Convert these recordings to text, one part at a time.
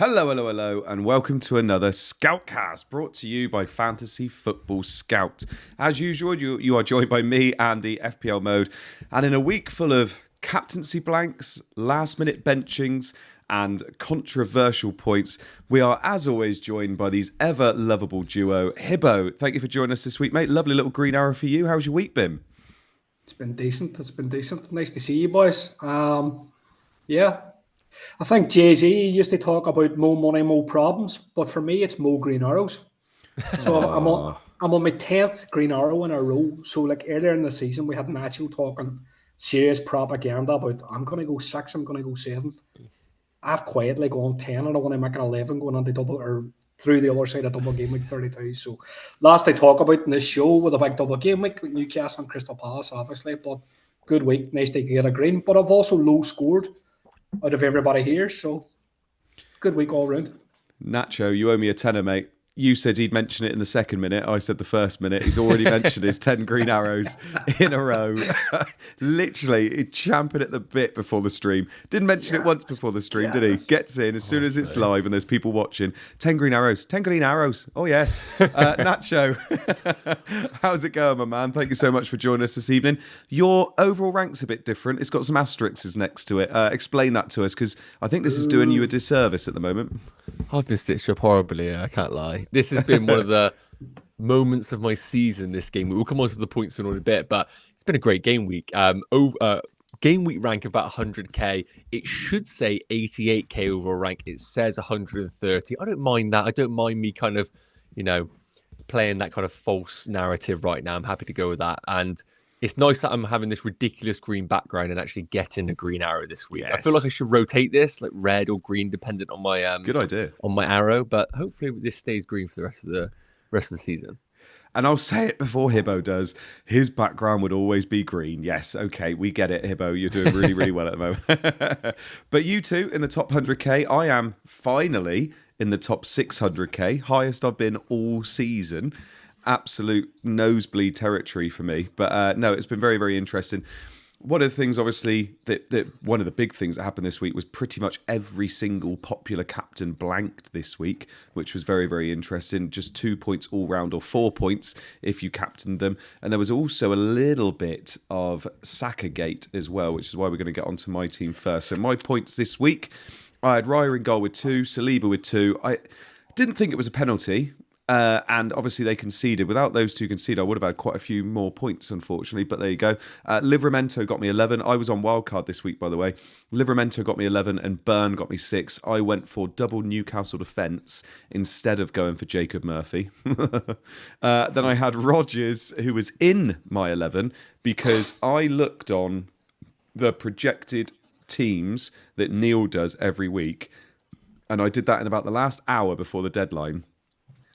Hello, hello, hello, and welcome to another SCOUTCAST brought to you by Fantasy Football Scout. As usual, you are joined by me, Andy, FPL Mode, and in a week full of captaincy blanks, last-minute benchings, and controversial points, we are, as always, joined by these ever-lovable duo. Hibbo, thank you for joining us this week, mate. Lovely little green arrow for you. How's your week been? It's been decent. Nice to see you, boys. Yeah. I think Jay-Z used to talk about more money, more problems, but for me, it's more green arrows. So I'm on my 10th green arrow in a row. So like earlier in the season, we had Nacho talking serious propaganda about I'm going to go 6, I'm going to go 7. I've quietly gone 10 and I want to make an 11 going on the double or through the other side of double game week 32. So last I talk about in this show with a big double game week with Newcastle and Crystal Palace, obviously, but good week, nice to get a green. But I've also low scored out of everybody here, so good week all round. Nacho, you owe me a tenner, mate. You said he'd mention it in the second minute. I said the first minute. He's already mentioned his 10 green arrows in a row. Literally, champing at the bit before the stream. Didn't mention it once before the stream, did he? Gets in as soon as it's live and there's people watching. 10 green arrows. 10 green arrows. Oh, yes. Nacho, how's it going, my man? Thank you so much for joining us this evening. Your overall rank's a bit different. It's got some asterisks next to it. Explain that to us, because I think this is doing you a disservice at the moment. I've been stitched up horribly, I can't lie. This has been one of the moments of my season, this game. We'll come on to the points in a bit, but it's been a great game week. Game week rank of about 100k. It should say 88k overall rank. It says 130. I don't mind that. I don't mind me kind of, playing that kind of false narrative right now. I'm happy to go with that. And it's nice that I'm having this ridiculous green background and actually getting a green arrow this week. Yes. I feel like I should rotate this, like red or green, dependent on my good idea on my arrow. But hopefully this stays green for the rest of the season. And I'll say it before Hibbo does. His background would always be green. Yes, okay, we get it, Hibbo. You're doing really, really well at the moment. But you two in the top 100k. I am finally in the top 600k, highest I've been all season. Absolute nosebleed territory for me, but no, it's been very, very interesting. One of the things, obviously, that one of the big things that happened this week was pretty much every single popular captain blanked this week, which was very, very interesting. Just 2 points all round, or 4 points if you captained them. And there was also a little bit of Saka gate as well, which is why we're going to get onto my team first. So my points this week, I had Raya in goal with 2, Saliba with 2. I didn't think it was a penalty. And obviously they conceded. Without those two conceded, I would have had quite a few more points, unfortunately. But there you go. Livramento got me 11. I was on wildcard this week, by the way. Livramento got me 11 and Burn got me 6. I went for double Newcastle defence instead of going for Jacob Murphy. Then I had Rodgers, who was in my 11, because I looked on the projected teams that Neil does every week. And I did that in about the last hour before the deadline.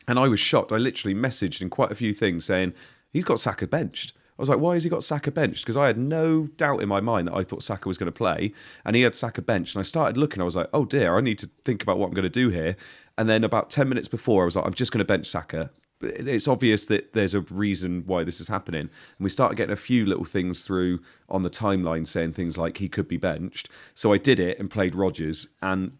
And I was shocked. I literally messaged in quite a few things saying, he's got Saka benched. I was like, why has he got Saka benched? Because I had no doubt in my mind that I thought Saka was going to play. And he had Saka benched. And I started looking. I was like, oh dear, I need to think about what I'm going to do here. And then about 10 minutes before, I was like, I'm just going to bench Saka. It's obvious that there's a reason why this is happening. And we started getting a few little things through on the timeline saying things like he could be benched. So I did it and played Rodgers. And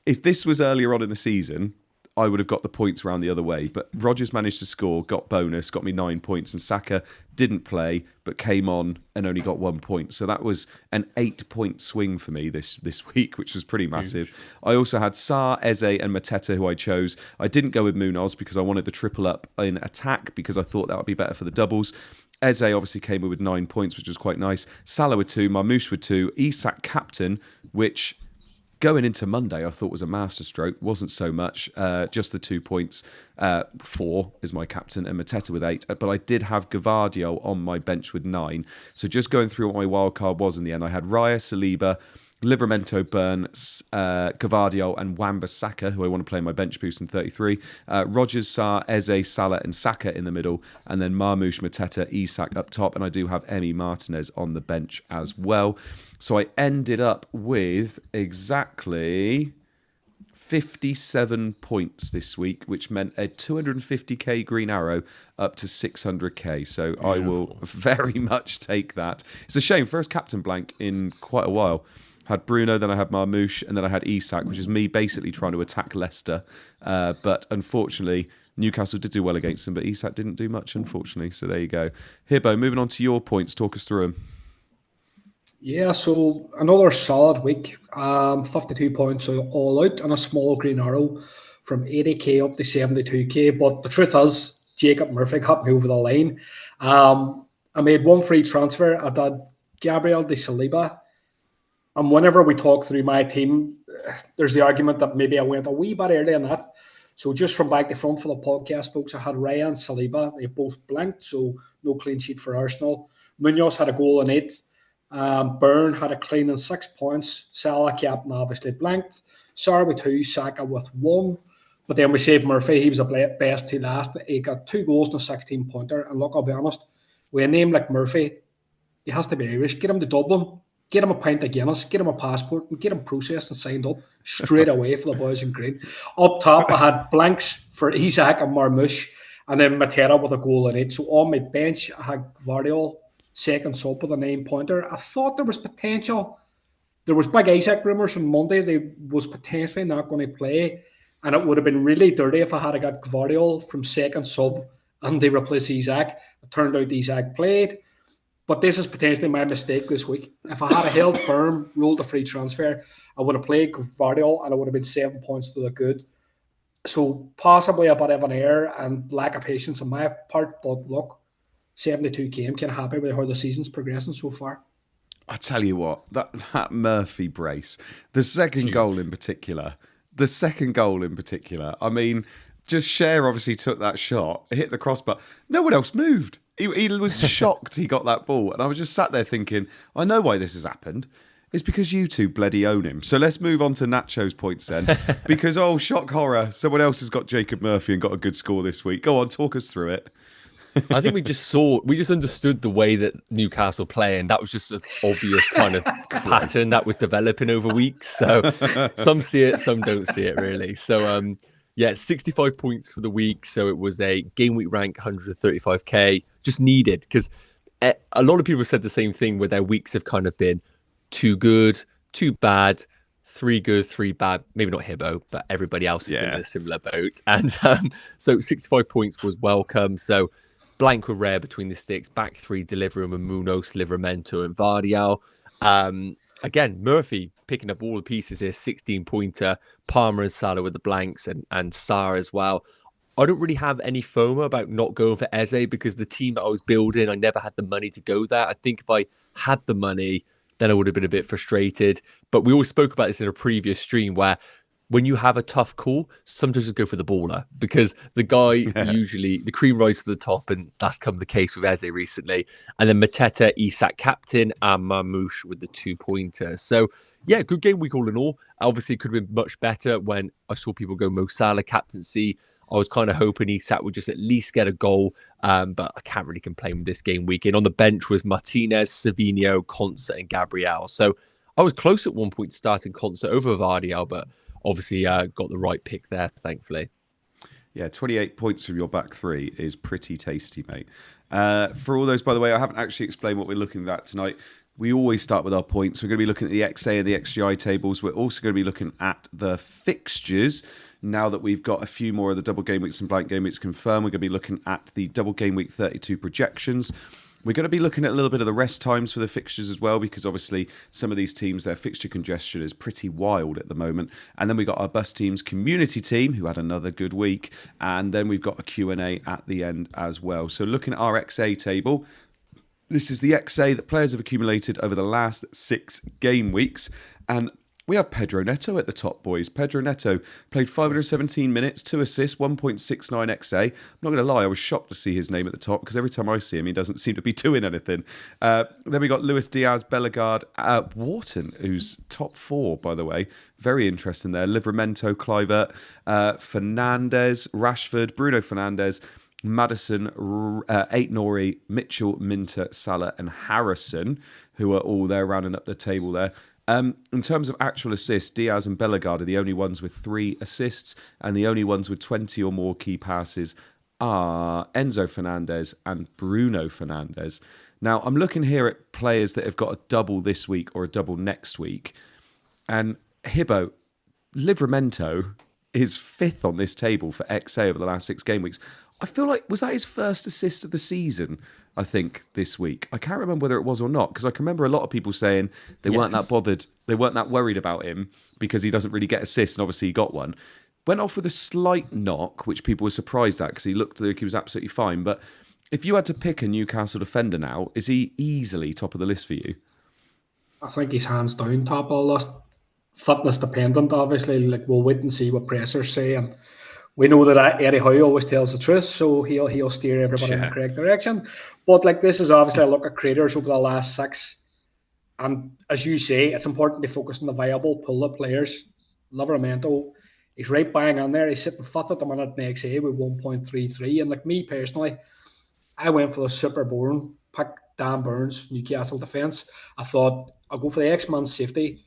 if this was earlier on in the season, I would have got the points around the other way. But Rodgers managed to score, got bonus, got me 9 points, and Saka didn't play, but came on and only got 1 point. So that was an 8-point swing for me this week, which was pretty massive. Huge. I also had Sarr, Eze, and Mateta, who I chose. I didn't go with Munoz because I wanted the triple up in attack because I thought that would be better for the doubles. Eze obviously came in with 9 points, which was quite nice. Salah with 2, Marmoush with 2, Isak captain, which going into Monday, I thought was a masterstroke. Wasn't so much. Just the 2 points. 4 is my captain, and Mateta with 8. But I did have Gavardio on my bench with 9. So just going through what my wild card was in the end, I had Raya, Saliba, Livramento, Burn, Gavardio, and Wan-Bissaka, who I want to play in my bench boost in 33. Rodgers, Sarr, Eze, Salah, and Saka in the middle. And then Marmoush, Mateta, Isak up top. And I do have Emi Martinez on the bench as well. So I ended up with exactly 57 points this week, which meant a 250k green arrow up to 600k. So beautiful. I will very much take that. It's a shame, first captain blank in quite a while. Had Bruno, then I had Marmoush, and then I had Isak, which is me basically trying to attack Leicester. But unfortunately, Newcastle did do well against them, but Isak didn't do much, unfortunately. So there you go. Hibbo, moving on to your points. Talk us through them. Yeah, so another solid week. 52 points all out and a small green arrow from 80k up to 72k. But the truth is, Jacob Murphy got me over the line. I made one free transfer. I did Gabriel de Saliba. And whenever we talk through my team, there's the argument that maybe I went a wee bit early on that. So just from back to front for the podcast, folks, I had Raya and Saliba. They both blanked, so no clean sheet for Arsenal. Munoz had a goal in 8. Byrne had a clean and 6 points. Salah, captain, obviously blanked. Sarr with 2, Saka with 1. But then we saved Murphy. He was the best to last. He got 2 goals and a 16-pointer. And look, I'll be honest, with a name like Murphy, he has to be Irish. Get him to Dublin, get him a pint of Guinness, get him a passport, and get him processed and signed up straight away for the boys in green. Up top, I had blanks for Isak and Marmoush, and then Matera with a goal in 8. So on my bench, I had Gvardiol, second sub with a 9-pointer. I thought there was potential. There was big Isak rumours on Monday. They was potentially not going to play, and it would have been really dirty if I had got Gvardiol from second sub and they replaced Isak. It turned out Isak played. But this is potentially my mistake this week. If I had held firm, ruled a free transfer, I would have played Gvardiol and I would have been 7 points to the good. So possibly a bit of an error and lack of patience on my part. But look, 72k, I'm kind of happy with how the season's progressing so far. I tell you what, that Murphy brace, the second goal in particular, I mean, just Cher obviously took that shot, hit the crossbar. No one else moved. He was shocked he got that ball. And I was just sat there thinking, I know why this has happened. It's because you two bloody own him. So let's move on to Nacho's points then. Because, shock horror, someone else has got Jacob Murphy and got a good score this week. Go on, talk us through it. I think we just understood the way that Newcastle play, and that was just an obvious kind of pattern that was developing over weeks. So some see it, some don't see it really. So, 65 points for the week. So it was a game week rank 135k, just needed, because a lot of people said the same thing where their weeks have kind of been too good, too bad, 3 good, 3 bad. Maybe not Hibbo, but everybody else has been in a similar boat. And so 65 points was welcome. So blank were rare between the sticks. Back 3, Deliverum and Munoz, Livramento and Vardial. Again, Murphy picking up all the pieces here, 16-pointer, Palmer and Salah with the blanks, and Sarr as well. I don't really have any FOMO about not going for Eze because the team that I was building, I never had the money to go there. I think if I had the money, then I would have been a bit frustrated. But we always spoke about this in a previous stream where when you have a tough call, sometimes just go for the baller because the guy usually, the cream rises to the top, and that's come the case with Eze recently. And then Mateta, Isak captain, and Marmoush with the 2-pointer. So, yeah, good game week all in all. Obviously, it could have been much better when I saw people go Mo Salah captaincy. I was kind of hoping Isak would just at least get a goal, but I can't really complain with this game week. And on the bench was Martinez, Savinho, Concert, and Gabriel. So I was close at one point starting Concert over Vardial, but obviously got the right pick there, thankfully. Yeah, 28 points from your back 3 is pretty tasty, mate. For all those, by the way, I haven't actually explained what we're looking at tonight. We always start with our points. We're going to be looking at the XA and the XGI tables. We're also going to be looking at the fixtures. Now that we've got a few more of the double game weeks and blank game weeks confirmed, we're going to be looking at the double game week 32 projections. We're going to be looking at a little bit of the rest times for the fixtures as well, because obviously some of these teams, their fixture congestion is pretty wild at the moment. And then we got our Bus Teams community team, who had another good week. And then we've got a Q&A at the end as well. So looking at our XA table, this is the XA that players have accumulated over the last 6 game weeks. And we have Pedro Neto at the top, boys. Pedro Neto played 517 minutes, 2 assists, 1.69 XA. I'm not going to lie, I was shocked to see his name at the top because every time I see him, he doesn't seem to be doing anything. Then we got Luis Diaz, Bellegarde, Wharton, who's top 4, by the way. Very interesting there. Livramento, Kluivert, Fernandes, Rashford, Bruno Fernandes, Maddison, Aït-Nouri, Mitchell, Minter, Salah, and Harrison, who are all there rounding up the table there. In terms of actual assists, Diaz and Bellegarde are the only ones with 3 assists, and the only ones with 20 or more key passes are Enzo Fernandez and Bruno Fernandes. Now, I'm looking here at players that have got a double this week or a double next week. And Hibbo, Livramento is 5th on this table for XA over the last 6 game weeks. I feel like, was that his first assist of the season, I think, this week? I can't remember whether it was or not, because I can remember a lot of people saying they weren't that bothered, they weren't that worried about him because he doesn't really get assists, and obviously he got one. Went off with a slight knock, which people were surprised at because he looked like he was absolutely fine. But if you had to pick a Newcastle defender now, is he easily top of the list for you? I think he's hands down top of the list. Fitness dependent, obviously. Like, we'll wait and see what pressers say, and we know that Eddie Howe always tells the truth, so he'll steer everybody in the correct direction. But like, this is obviously a look at creators over the last 6, and as you say, it's important to focus on the viable pool of players. Livramento, he's right bang on there. He's sitting fifth at the minute in XA with 1.33, and like me personally, I went for the super boring pick, Dan Burns, Newcastle defence. I thought I'll go for the X-Man safety.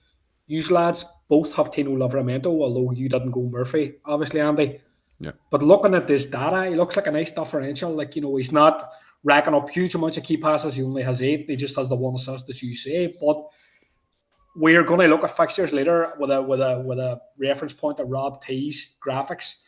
You lads both have Tino Livramento, although you didn't go Murphy, obviously, Andy. Yeah. But looking at this data, he looks like a nice differential. Like, he's not racking up huge amounts of key passes. He only has 8. He just has the 1 assist, as you say. But we're going to look at fixtures later with a reference point to Rob T's graphics,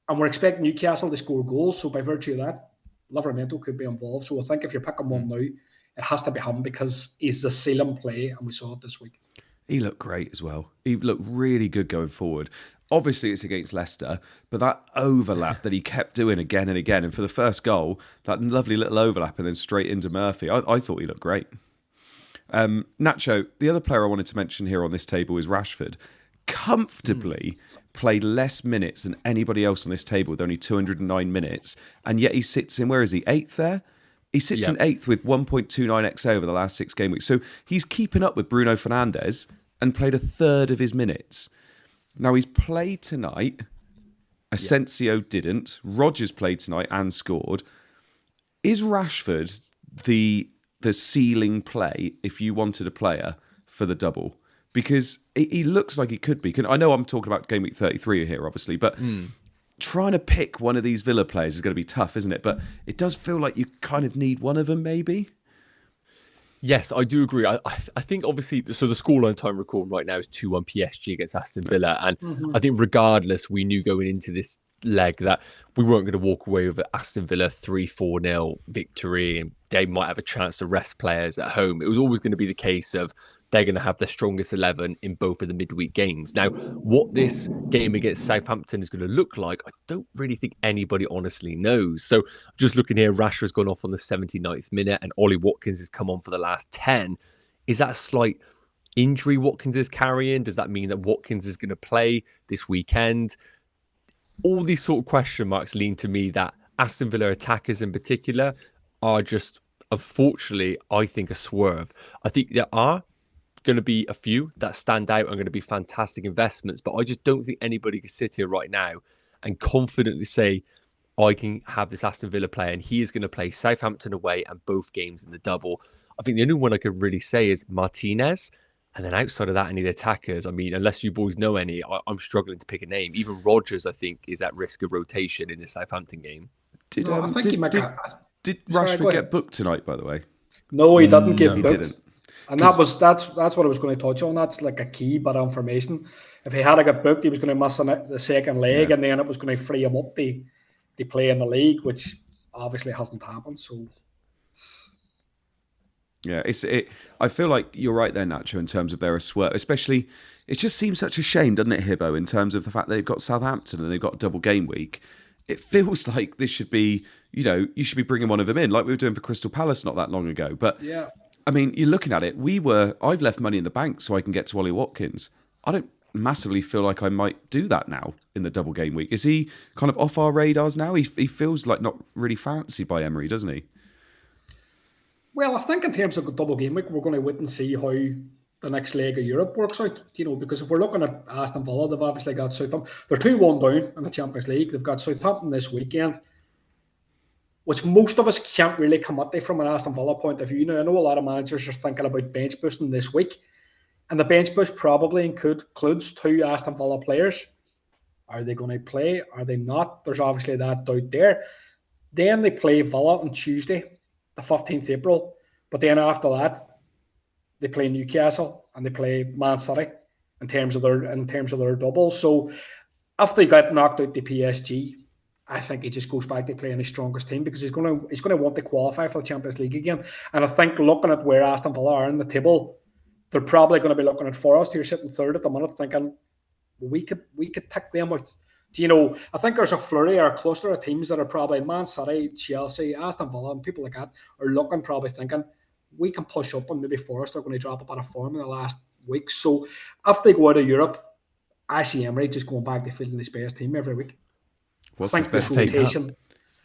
and we're expecting Newcastle to score goals. So by virtue of that, Livramento could be involved. So I think if you're picking one now, it has to be him because he's the ceiling play, and we saw it this week. He looked great as well. He looked really good going forward. Obviously, it's against Leicester, but that overlap that he kept doing again and again, and for the first goal, that lovely little overlap and then straight into Murphy, I thought he looked great. Nacho, the other player I wanted to mention here on this table is Rashford. Comfortably played less minutes than anybody else on this table with only 209 minutes, and yet he sits in, where is he, 8th there? He sits in 8th with 1.29 XA over the last 6 game weeks. So he's keeping up with Bruno Fernandes and played a third of his minutes. Now, he's played tonight. Asensio didn't. Rodgers played tonight and scored. Is Rashford the ceiling play if you wanted a player for the double? Because he looks like he could be. I know I'm talking about game week 33 here, obviously, but trying to pick one of these Villa players is going to be tough, isn't it? But it does feel like you kind of need one of them, maybe. Yes, I do agree. I think, obviously, so the scoreline time record right now is 2-1 PSG against Aston Villa. And I think regardless, we knew going into this leg that we weren't going to walk away with Aston Villa 3-4-0 victory, and they might have a chance to rest players at home. It was always going to be the case of they're going to have their strongest 11 in both of the midweek games. Now, what this game against Southampton is going to look like, I don't really think anybody honestly knows. So just looking here, Rashford's gone off on the 79th minute and Ollie Watkins has come on for the last 10. Is that a slight injury Watkins is carrying? Does that mean that Watkins is going to play this weekend? All these sort of question marks lean to me that Aston Villa attackers in particular are just, unfortunately, I think, a swerve. I think there are going to be a few that stand out and going to be fantastic investments, but I just don't think anybody can sit here right now and confidently say, I can have this Aston Villa player and he is going to play Southampton away and both games in the double. I think the only one I could really say is Martinez. And then outside of that, any of the attackers, I mean, unless you boys know any, I'm struggling to pick a name. Even Rodgers, I think, is at risk of rotation in the Southampton game. Did Rashford get booked tonight, by the way? No, he didn't get booked. He didn't. And that's what I was going to touch on. That's like a key bit of information. If he had got booked, he was going to miss the second leg, and then it was going to free him up to play in the league, which obviously hasn't happened. So, yeah, I feel like you're right there, Nacho, in terms of their swerve. Especially, it just seems such a shame, doesn't it, Hibbo, in terms of the fact they've got Southampton and they've got a double game week. It feels like this should be, you should be bringing one of them in, like we were doing for Crystal Palace not that long ago. But yeah. I mean, you're looking at it. I've left money in the bank so I can get to Ollie Watkins. I don't massively feel like I might do that now in the double game week. Is he kind of off our radars now? He feels like not really fancied by Emery, doesn't he? Well, I think in terms of a double game week, we're going to wait and see how the next leg of Europe works out. Because if we're looking at Aston Villa, they've obviously got Southampton. They're 2-1 down in the Champions League. They've got Southampton this weekend, which most of us can't really come at from an Aston Villa point of view. Now, I know a lot of managers are thinking about bench boosting this week, and the bench boost probably includes 2 Aston Villa players. Are they going to play? Are they not? There's obviously that doubt there. Then they play Villa on Tuesday, the 15th April, but then after that, they play Newcastle and they play Man City in terms of their doubles. So if they get knocked out to PSG, I think he just goes back to playing his strongest team because he's going to want to qualify for the Champions League again. And I think looking at where Aston Villa are in the table, they're probably going to be looking at Forest, who are sitting third at the minute, thinking we could tick them out. I think there's a flurry or a cluster of teams that are probably Man City, Chelsea, Aston Villa, and people like that are looking, probably thinking we can push up, and maybe Forest are going to drop a bit of form in the last week. So if they go out of Europe, I see Emery just going back to fielding his best team every week. What's his best team?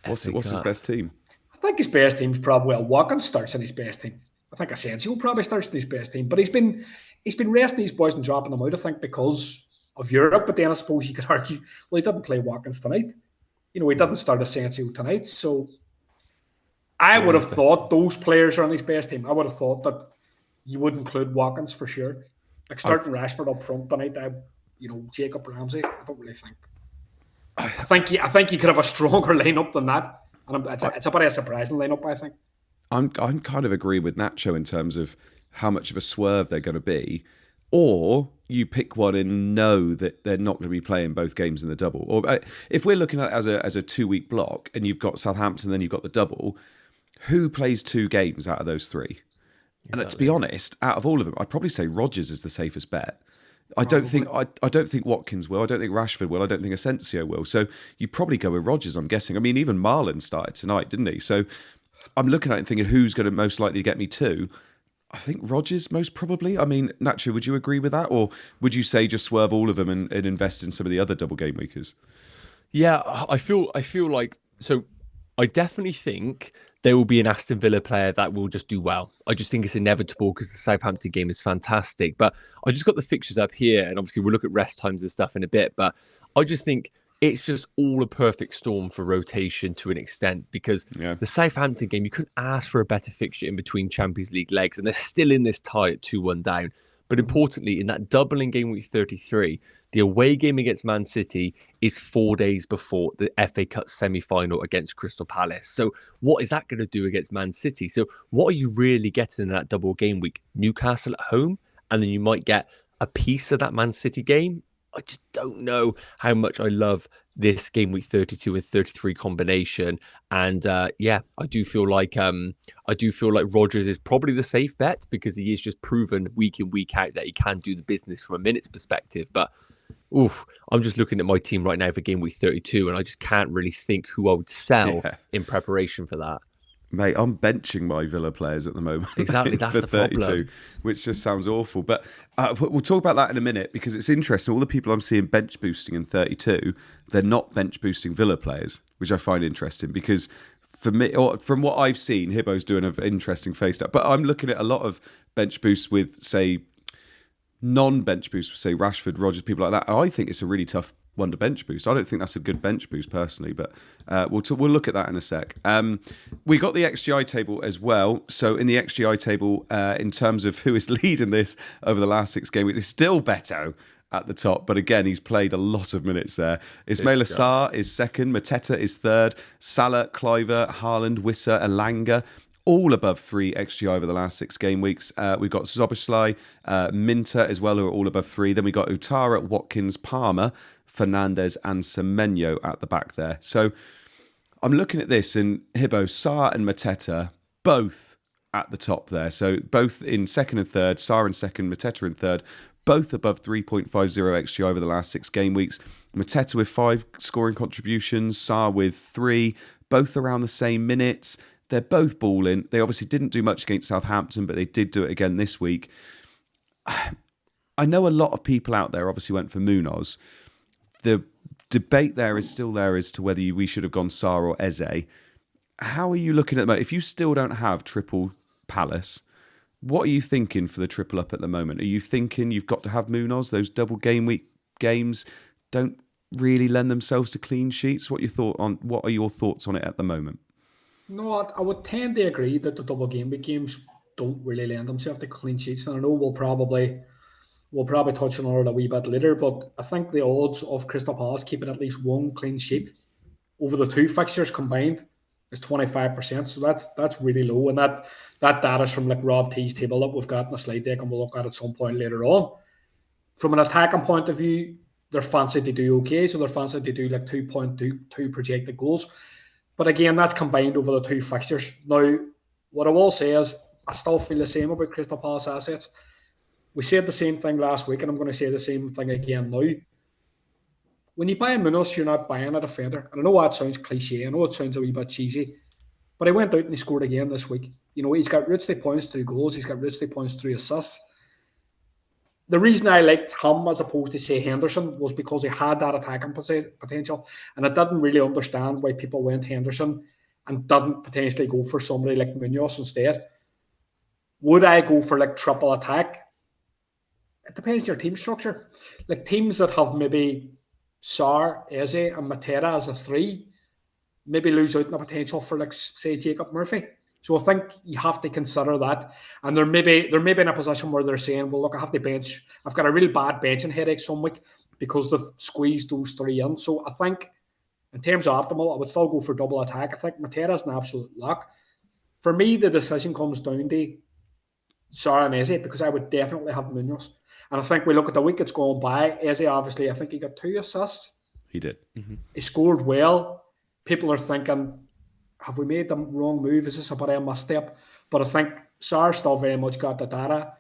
What's his best team? I think his best team's probably Watkins starts in his best team. I think Asensio probably starts in his best team, but he's been resting these boys and dropping them out, I think, because of Europe. But then I suppose you could argue, well, he didn't play Watkins tonight. He didn't start Asensio tonight. So I would have thought those players are on his best team. I would have thought that you would include Watkins for sure. Like starting Rashford up front tonight, Jacob Ramsey, I don't really think. I think you could have a stronger lineup than that, and it's a bit of a surprising lineup, I think. I'm kind of agreeing with Nacho in terms of how much of a swerve they're going to be, or you pick one and know that they're not going to be playing both games in the double. Or if we're looking at it as a 2-week block, and you've got Southampton, then you've got the double, who plays 2 games out of those 3? Exactly. And to be honest, out of all of them, I'd probably say Rodgers is the safest bet. I don't think Watkins will. I don't think Rashford will. I don't think Asensio will. So you probably go with Rodgers, I'm guessing. I mean, even Marlon started tonight, didn't he? So I'm looking at it and thinking who's going to most likely get me 2. I think Rodgers most probably. I mean, Nacho, would you agree with that? Or would you say just swerve all of them and invest in some of the other double game weekers? Yeah, I feel like, so I definitely think there will be an Aston Villa player that will just do well. I just think it's inevitable because the Southampton game is fantastic. But I just got the fixtures up here, and obviously we'll look at rest times and stuff in a bit. But I just think it's just all a perfect storm for rotation to an extent because the Southampton game, you couldn't ask for a better fixture in between Champions League legs, and they're still in this tie at 2-1 down. But importantly, in that double in game week 33, the away game against Man City is 4 days before the FA Cup semi-final against Crystal Palace. So what is that going to do against Man City? So what are you really getting in that double game week? Newcastle at home, and then you might get a piece of that Man City game. I just don't know how much I love this game week 32 and 33 combination. And I do feel like Rodgers is probably the safe bet because he is just proven week in, week out that he can do the business from a minutes perspective. But I'm just looking at my team right now for game week 32, and I just can't really think who I would sell in preparation for that. Mate, I'm benching my Villa players at the moment. Exactly, that's the 32, problem. Which just sounds awful. But we'll talk about that in a minute because it's interesting. All the people I'm seeing bench boosting in 32, they're not bench boosting Villa players, which I find interesting because for me, or from what I've seen, Hibbo's doing an interesting face up. But I'm looking at a lot of bench boosts with, say, non-bench boosts, say Rashford, Rodgers, people like that. And I think it's a really tough one to bench boost. I don't think that's a good bench boost personally, but we'll look at that in a sec. We got the XGI table as well. So in the XGI table, in terms of who is leading this over the last 6 games, it's still Beto at the top, but again, he's played a lot of minutes there. Ismaila Sarr is second, Mateta is third, Salah, Cliver, Haaland, Wissa, Elanga, all above 3 XGI over the last 6 game weeks. We've got Szoboszlai, Minter as well, who are all above 3. Then we got Utara, Watkins, Palmer, Fernandez and Semenyo at the back there. So I'm looking at this, and Hibbo, Sarr and Mateta, both at the top there. So both in second and third, Sarr in second, Mateta in third, both above 3.50 XGI over the last 6 game weeks. Mateta with 5 scoring contributions, Sarr with 3, both around the same minutes. They're both balling. They obviously didn't do much against Southampton, but they did do it again this week. I know a lot of people out there obviously went for Munoz. The debate there is still there as to whether we should have gone Sarr or Eze. How are you looking at the moment? If you still don't have triple Palace, what are you thinking for the triple up at the moment? Are you thinking you've got to have Munoz? Those double game week games don't really lend themselves to clean sheets. What are your thoughts on it at the moment? No, I would tend to agree that the double game week games don't really lend themselves to clean sheets. And I know we'll probably touch on it a wee bit later, but I think the odds of Crystal Palace keeping at least 1 clean sheet over the 2 fixtures combined is 25%. So that's really low, and that data is from like Rob T's table that we've got in the slide deck, and we'll look at some point later on. From an attacking point of view, they're fancied to do okay, so they're fancied to do like 2.22 projected goals. But again, that's combined over the two fixtures. Now, what I will say is, I still feel the same about Crystal Palace assets. We said the same thing last week, and I'm going to say the same thing again now. When you buy a Munoz, you're not buying a defender. And I know that sounds cliche. I know it sounds a wee bit cheesy. But he went out and he scored again this week. You know, he's got roots to points through goals. He's got roots to points through assists. The reason I liked him as opposed to, say, Henderson was because he had that attacking potential. And I didn't really understand why people went Henderson and didn't potentially go for somebody like Munoz instead. Would I go for like triple attack? It depends on your team structure. Like teams that have maybe Sarr, Eze and Matera as a 3 maybe lose out on the potential for, like, say, Jacob Murphy. So I think you have to consider that. And they're maybe in a position where they're saying, well, look, I have to bench. I've got a really bad benching headache some week because they've squeezed those 3 in. So I think in terms of optimal, I would still go for double attack. I think Matera's an absolute lock. For me, the decision comes down to Sarr and Eze because I would definitely have Munoz. And I think we look at the week it's gone by. Eze, obviously, I think he got 2 assists. He did. Mm-hmm. He scored well. People are thinking, have we made the wrong move? Is this a bit of a misstep? But I think Sarr still very much got the data.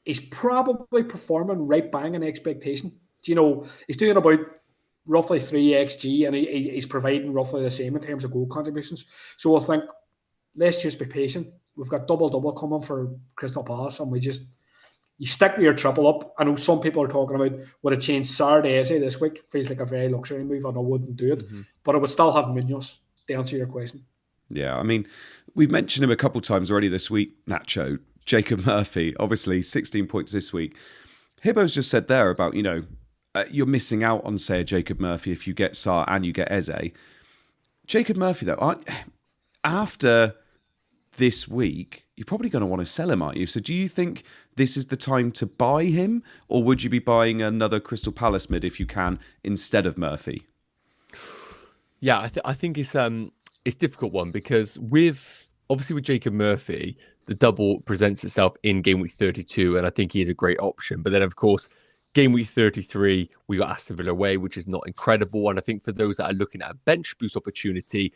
He's probably performing right bang in expectation. Do you know, he's doing about roughly 3 XG and he's providing roughly the same in terms of goal contributions. So I think let's just be patient. We've got double coming for Crystal Palace and you stick with your triple up. I know some people are talking about would it change Sarr to Eze this week? Feels like a very luxury move and I wouldn't do it. Mm-hmm. But I would still have Munoz to answer your question. Yeah, I mean, we've mentioned him a couple of times already this week, Nacho. Jacob Murphy, obviously 16 points this week. Hibbo's just said there about, you're missing out on, say, a Jacob Murphy if you get Sarr and you get Eze. Jacob Murphy, though, after this week, you're probably going to want to sell him, aren't you? So do you think this is the time to buy him, or would you be buying another Crystal Palace mid if you can instead of Murphy? Yeah, I think it's a difficult one because with Jacob Murphy, the double presents itself in game week 32, and I think he is a great option. But then, of course, game week 33, we got Aston Villa away, which is not incredible. And I think for those that are looking at a bench boost opportunity,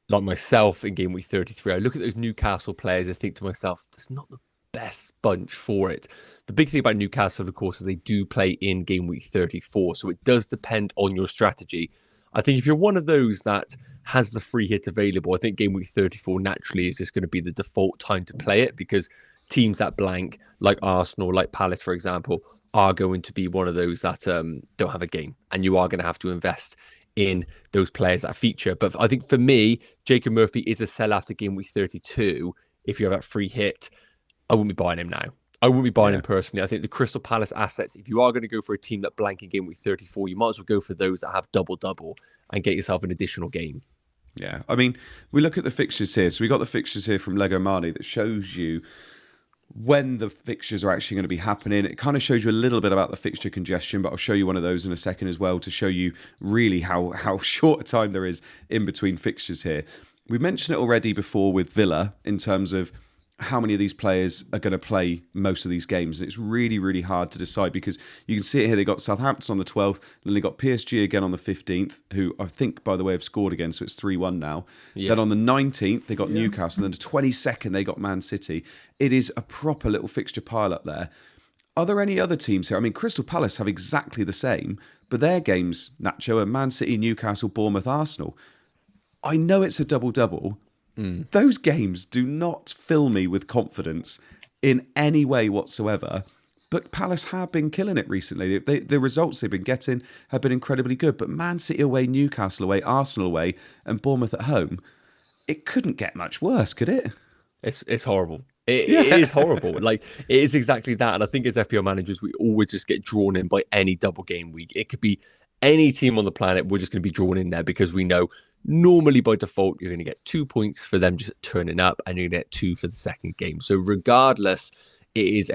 like myself in game week 33, I look at those Newcastle players, I think to myself, it's not the best bunch for it. The big thing about Newcastle, of course, is they do play in game week 34. So it does depend on your strategy. I think if you're one of those that has the free hit available, I think game week 34 naturally is just going to be the default time to play it because teams that blank, like Arsenal, like Palace, for example, are going to be one of those that don't have a game. And you are going to have to invest in those players that feature. But I think for me, Jacob Murphy is a sell after game week 32. If you have that free hit, I wouldn't be buying him now. I wouldn't be buying him personally. I think the Crystal Palace assets, if you are going to go for a team that blank in game week 34, you might as well go for those that have double and get yourself an additional game. Yeah, I mean, we look at the fixtures here. So we got the fixtures here from Lego Money that shows you when the fixtures are actually going to be happening. It kind of shows you a little bit about the fixture congestion, but I'll show you one of those in a second as well to show you really how short a time there is in between fixtures here. We mentioned it already before with Villa in terms of how many of these players are going to play most of these games. And it's really, really hard to decide because you can see it here. They got Southampton on the 12th, then they got PSG again on the 15th, who I think, by the way, have scored again, so it's 3-1 now. Yeah. Then on the 19th, they got Newcastle, and then the 22nd, they got Man City. It is a proper little fixture pile up there. Are there any other teams here? I mean, Crystal Palace have exactly the same, but their games, Nacho, are Man City, Newcastle, Bournemouth, Arsenal. I know it's a double-double. Those games do not fill me with confidence in any way whatsoever. But Palace have been killing it recently. The results they've been getting have been incredibly good. But Man City away, Newcastle away, Arsenal away, and Bournemouth at home, it couldn't get much worse, could it? It's horrible. It is horrible. Like, it is exactly that. And I think as FPL managers, we always just get drawn in by any double game week. It could be any team on the planet. We're just going to be drawn in there because we know normally by default, you're going to get 2 points for them just turning up and you're going to get 2 for the second game. So regardless, it is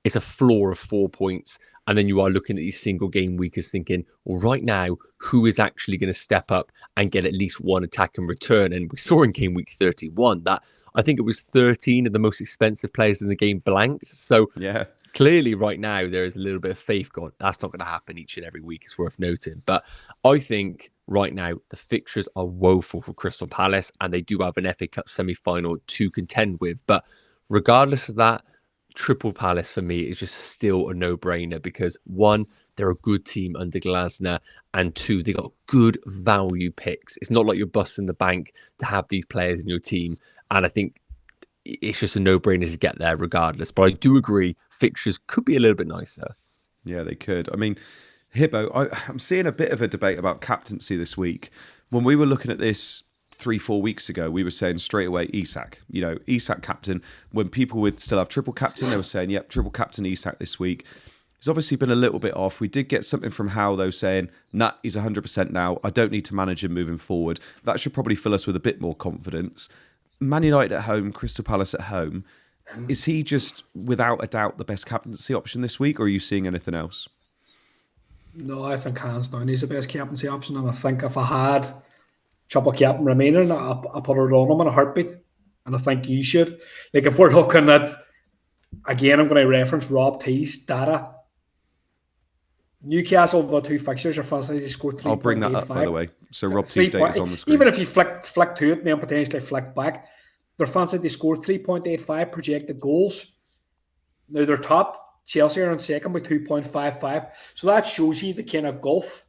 it's a floor of 4 points. And then you are looking at these single game weekers thinking, well, right now, who is actually going to step up and get at least one attack and return? And we saw in game week 31 that I think it was 13 of the most expensive players in the game blanked. So clearly right now there is a little bit of faith going. That's not going to happen each and every week. It's worth noting. But I think right now the fixtures are woeful for Crystal Palace, and they do have an FA Cup semi-final to contend with. But regardless of that, Triple Palace for me is just still a no-brainer because one, they're a good team under Glasner, and two, they got good value picks. It's not like you're busting the bank to have these players in your team, and I think it's just a no-brainer to get there regardless. But I do agree, fixtures could be a little bit nicer. Yeah, they could. I mean, Hibbo, I'm seeing a bit of a debate about captaincy this week. When we were looking at this 3-4 weeks ago, we were saying straight away Isak. You know, Isak captain. When people would still have triple captain, they were saying, yep, triple captain Isak this week. He's obviously been a little bit off. We did get something from Hal, though, saying, nah, he's 100% now. I don't need to manage him moving forward. That should probably fill us with a bit more confidence. Man United at home, Crystal Palace at home. Is he just, without a doubt, the best captaincy option this week, or are you seeing anything else? No, I think hands down he's the best captaincy option, and I think if I had triple captain remaining, I put it on him in a heartbeat, and I think you should. Like, if we're looking at, again, I'm going to reference Rob T's data. Newcastle, the two fixtures are fantasy. They scored 3.85. I'll bring that up, by the way. So Rob T's data is on the screen. Even if you flick to it and then potentially flick back, they're fantasy. They scored 3.85 projected goals. Now they're top. Chelsea are in second with 2.55. So that shows you the kind of gulf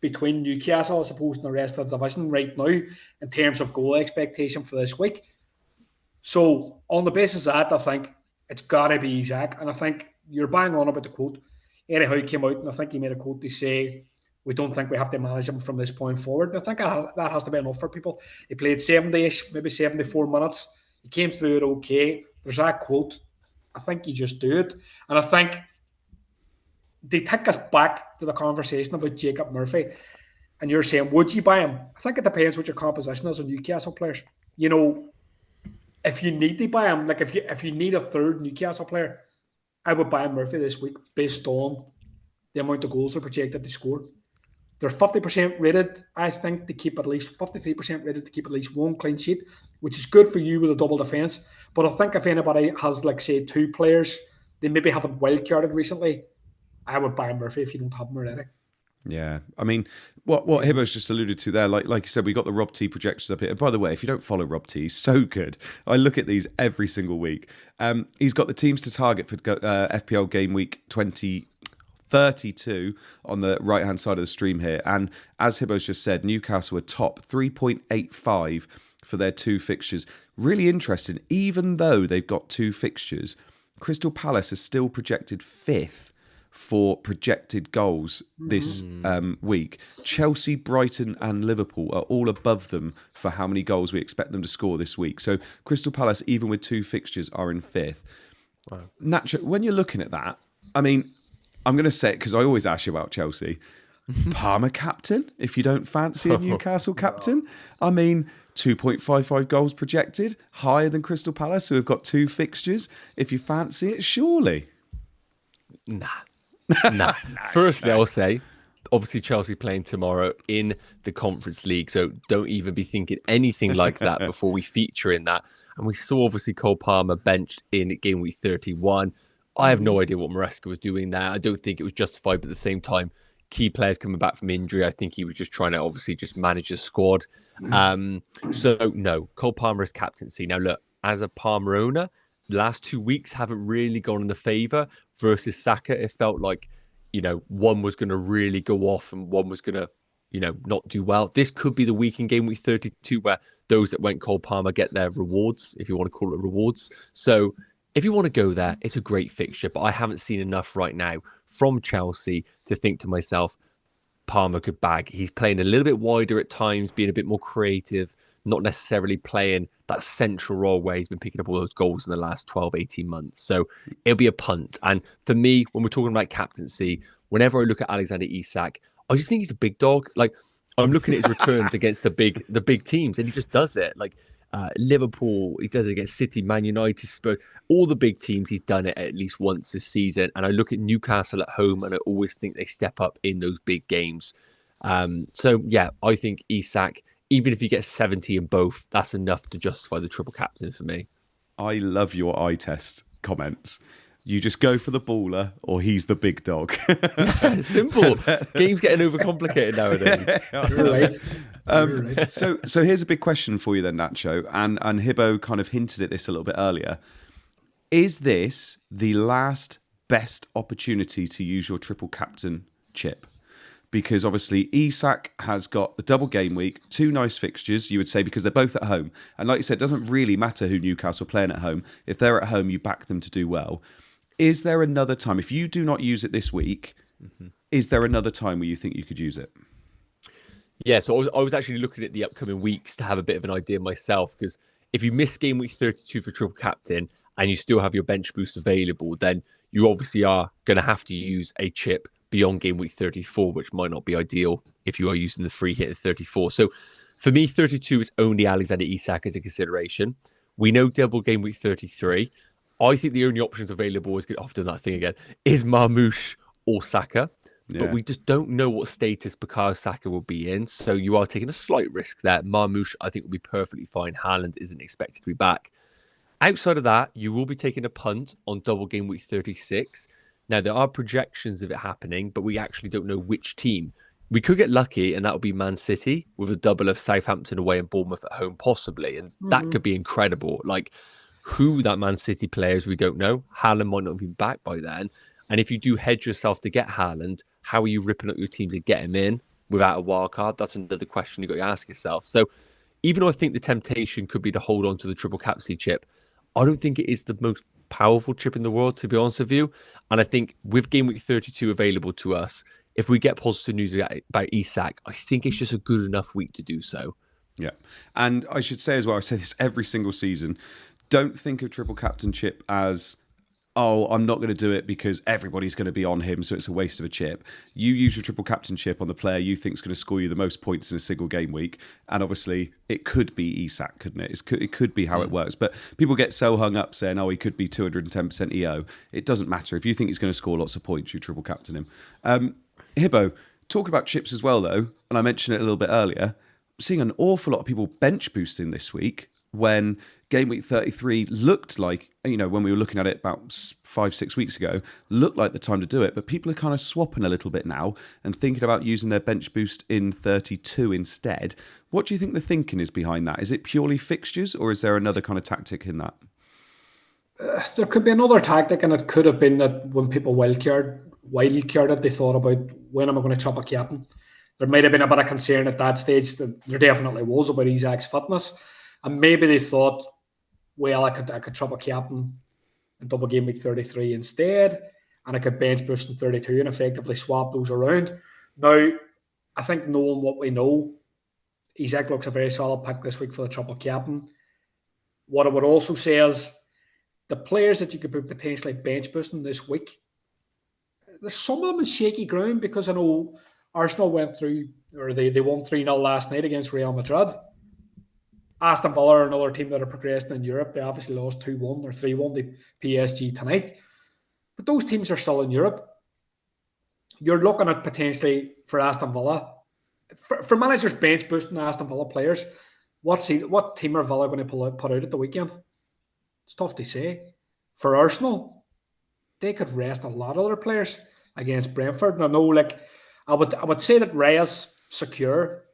between Newcastle as opposed to the rest of the division right now in terms of goal expectation for this week. So on the basis of that, I think it's got to be Isak. And I think you're bang on about the quote. Eddie Howe came out and I think he made a quote to say, we don't think we have to manage him from this point forward. And I think that has to be enough for people. He played 70-ish, maybe 74 minutes. He came through it okay. There's that quote. I think you just do it. And I think they take us back to the conversation about Jacob Murphy. And you're saying, would you buy him? I think it depends what your composition is on Newcastle players. You know, if you need to buy him, like if you need a third Newcastle player, I would buy Murphy this week based on the amount of goals they're projected to score. They're 50% rated, I think, to keep at least 53% rated to keep at least one clean sheet, which is good for you with a double defence. But I think if anybody has, like, say, two players, they maybe haven't wildcarded recently, I would buy Murphy if you don't have him already. Yeah, I mean, what Hibbo's just alluded to there, like you said, we got the Rob T projections up here. And by the way, if you don't follow Rob T, he's so good. I look at these every single week. He's got the teams to target for FPL Gameweek 2032 on the right-hand side of the stream here. And as Hibbo's just said, Newcastle are top 3.85 for their two fixtures. Really interesting. Even though they've got two fixtures, Crystal Palace is still projected 5th for projected goals this week. Chelsea, Brighton and Liverpool are all above them for how many goals we expect them to score this week. So Crystal Palace, even with two fixtures, are in 5th. Wow. Nacho, when you're looking at that, I mean, I'm going to say it because I always ask you about Chelsea. Palmer captain, if you don't fancy a Newcastle captain. I mean, 2.55 goals projected, higher than Crystal Palace, who have got two fixtures. If you fancy it, surely. Nah. Firstly, I'll say, obviously Chelsea playing tomorrow in the Conference League, so don't even be thinking anything like that before we feature in that. And we saw obviously Cole Palmer benched in game week 31. I have no idea what Maresca was doing there. I don't think it was justified, but at the same time, key players coming back from injury, I think he was just trying to obviously just manage the squad. So no, Cole Palmer is captaincy. Now look, as a Palmer owner, the last 2 weeks haven't really gone in the favour. Versus Saka, it felt like, you know, one was going to really go off and one was going to, you know, not do well. This could be the week in game week 32 where those that went Cole Palmer get their rewards, if you want to call it rewards. So if you want to go there, it's a great fixture, but I haven't seen enough right now from Chelsea to think to myself, Palmer could bag. He's playing a little bit wider at times, being a bit more creative, not necessarily playing that central role where he's been picking up all those goals in the last 12, 18 months. So it'll be a punt. And for me, when we're talking about captaincy, whenever I look at Alexander Isak, I just think he's a big dog. Like, I'm looking at his returns against the big teams, and he just does it. Like Liverpool, he does it against City, Man United, Spurs, all the big teams, he's done it at least once this season. And I look at Newcastle at home, and I always think they step up in those big games. So yeah, I think Isak, even if you get 70 in both, that's enough to justify the triple captain for me. I love your eye test comments. You just go for the baller, or he's the big dog. Simple. Game's getting overcomplicated nowadays. You're right. So here's a big question for you then, Nacho, and Hibbo kind of hinted at this a little bit earlier. Is this the last best opportunity to use your triple captain chip? Because obviously Isak has got the double game week, 2 nice fixtures, you would say, because they're both at home. And like you said, it doesn't really matter who Newcastle are playing at home. If they're at home, you back them to do well. Is there another time, if you do not use it this week, is there another time where you think you could use it? Yeah, so I was actually looking at the upcoming weeks to have a bit of an idea myself, because if you miss game week 32 for triple captain and you still have your bench boost available, then you obviously are going to have to use a chip beyond game week 34, which might not be ideal if you are using the free hit at 34. So for me, 32 is only Alexander Isak as a consideration. We know double game week 33. I think the only options available is, often that thing again, is Marmoush or Saka. Yeah. But we just don't know what status Bukayo Saka will be in. So you are taking a slight risk there. Marmoush, I think, will be perfectly fine. Haaland isn't expected to be back. Outside of that, you will be taking a punt on double game week 36. Now, there are projections of it happening, but we actually don't know which team. We could get lucky, and that would be Man City with a double of Southampton away and Bournemouth at home, possibly. And that could be incredible. Like, who that Man City player is, we don't know. Haaland might not be back by then. And if you do hedge yourself to get Haaland, how are you ripping up your team to get him in without a wild card? That's another question you've got to ask yourself. So even though I think the temptation could be to hold on to the triple captaincy chip, I don't think it is the most powerful chip in the world, to be honest with you. And I think with game week 32 available to us, if we get positive news about Isak, I think it's just a good enough week to do so. Yeah. And I should say as well, I say this every single season, don't think of triple captain chip as, oh, I'm not going to do it because everybody's going to be on him, so it's a waste of a chip. You use your triple captain chip on the player you think is going to score you the most points in a single game week, and obviously it could be Isak, couldn't it? It could be how it works, but people get so hung up saying, oh, he could be 210% EO. It doesn't matter. If you think he's going to score lots of points, you triple captain him. Hibbo, talk about chips as well, though, and I mentioned it a little bit earlier. I'm seeing an awful lot of people bench boosting this week when game week 33 looked like, when we were looking at it about 5-6 weeks ago, looked like the time to do it. But people are kind of swapping a little bit now and thinking about using their bench boost in 32 instead. What do you think the thinking is behind that? Is it purely fixtures, or is there another kind of tactic in that? There could be another tactic, and it could have been that when people wildcarded, they thought about, when am I going to chop a captain? There might have been a bit of concern at that stage. There definitely was about Isak's fitness. And maybe they thought, well, I could chop a captain in double game week 33 instead, and I could bench boost in 32 and effectively swap those around. Now, I think knowing what we know, Isak looks a very solid pick this week for the triple captain. What I would also say is the players that you could be potentially bench boosting this week, there's some of them in shaky ground, because I know Arsenal went through, or they won 3-0 last night against Real Madrid. Aston Villa are another team that are progressing in Europe. They obviously lost 2-1 or 3-1 to PSG tonight. But those teams are still in Europe. You're looking at potentially for Aston Villa, for managers bench boosting Aston Villa players, what team are Villa going to put out at the weekend? It's tough to say. For Arsenal, they could rest a lot of other players against Brentford. And I know, I would say that Raya's secure.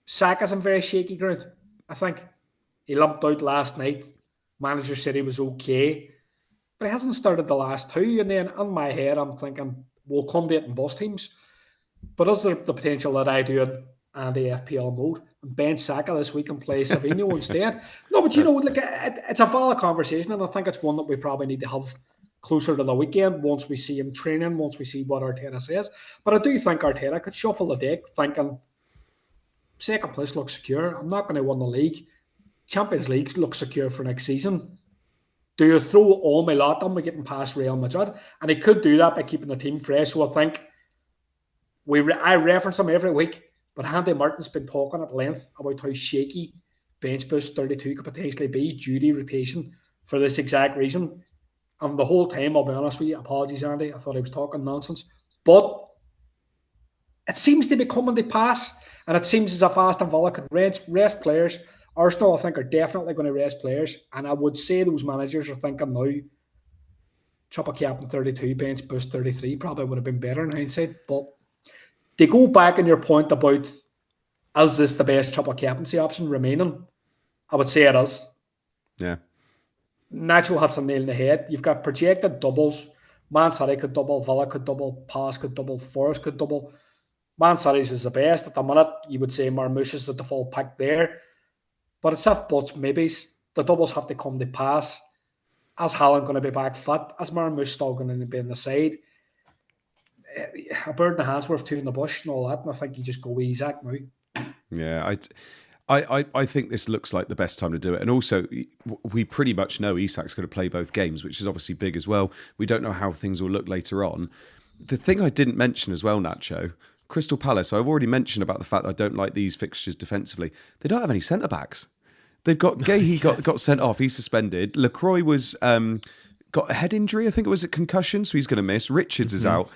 Saka's in very shaky ground. I think he lumped out last night. Manager said he was okay, but he hasn't started the last two. And then in my head, I'm thinking, we'll come to it in boss teams. But is there the potential that I do it in the FPL mode and bench Saka this week and play Savinho instead? No, but it's a valid conversation, and I think it's one that we probably need to have closer to the weekend once we see him training, once we see what Arteta says. But I do think Arteta could shuffle the deck thinking, second place looks secure. I'm not going to win the league. Champions League looks secure for next season. Do you throw all my lot on by getting past Real Madrid? And he could do that by keeping the team fresh. So I think I reference him every week, but Andy Martin's been talking at length about how shaky bench boost 32 could potentially be due to rotation for this exact reason. And the whole time, I'll be honest with you, apologies, Andy, I thought I was talking nonsense. But it seems to be coming to pass. And it seems as if Aston Villa could rest players. Arsenal, I think, are definitely going to rest players. And I would say those managers are thinking now, Chopper captain 32, bench boost 33 probably would have been better in hindsight. But to go back on your point about is this the best Chopper captaincy option remaining, I would say it is. Yeah. Nacho hits a nail in the head. You've got projected doubles. Man City could double, Villa could double, Palace could double, Forest could double. Man City's is the best. At the minute, you would say Marmoush is the default pick there. But it's if buts, maybes. The doubles have to come to pass. Is Haaland going to be back fit? Is Marmoush still going to be on the side? A bird in the hand's worth two in the bush and all that. And I think you just go Isaac now. Yeah, I think this looks like the best time to do it. And also, we pretty much know Isak's going to play both games, which is obviously big as well. We don't know how things will look later on. The thing I didn't mention as well, Nacho, Crystal Palace, I've already mentioned about the fact that I don't like these fixtures defensively. They don't have any centre-backs. They've got Gahey got sent off. He's suspended. Lacroix was got a head injury. I think it was a concussion, so he's going to miss. Richards is out.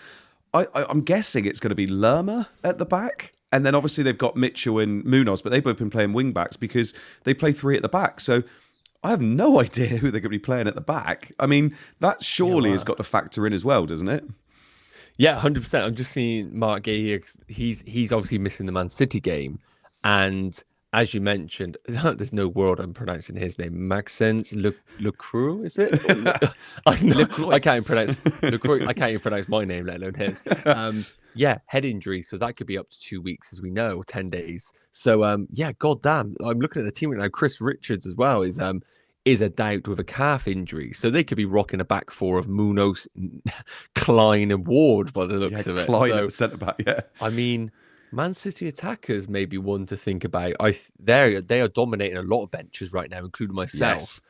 I'm guessing it's going to be Lerma at the back. And then obviously they've got Mitchell and Munoz, but they've both been playing wing-backs because they play three at the back. So I have no idea who they're going to be playing at the back. I mean, that surely has got to factor in as well, doesn't it? Yeah, 100%. I'm just seeing Mark Gay here. He's obviously missing the Man City game. And as you mentioned, there's no word I'm pronouncing his name. Maxence Lacroix, is it? I can't even pronounce my name, let alone his. Yeah, head injury. So that could be up to 2 weeks, as we know, 10 days. So, yeah, goddamn. I'm looking at the team right now. Chris Richards as well is a doubt with a calf injury. So they could be rocking a back four of Munoz, Klein and Ward by the looks of it. Klein at the centre-back, yeah. I mean, Man City attackers may be one to think about. They are dominating a lot of benches right now, including myself. Yes.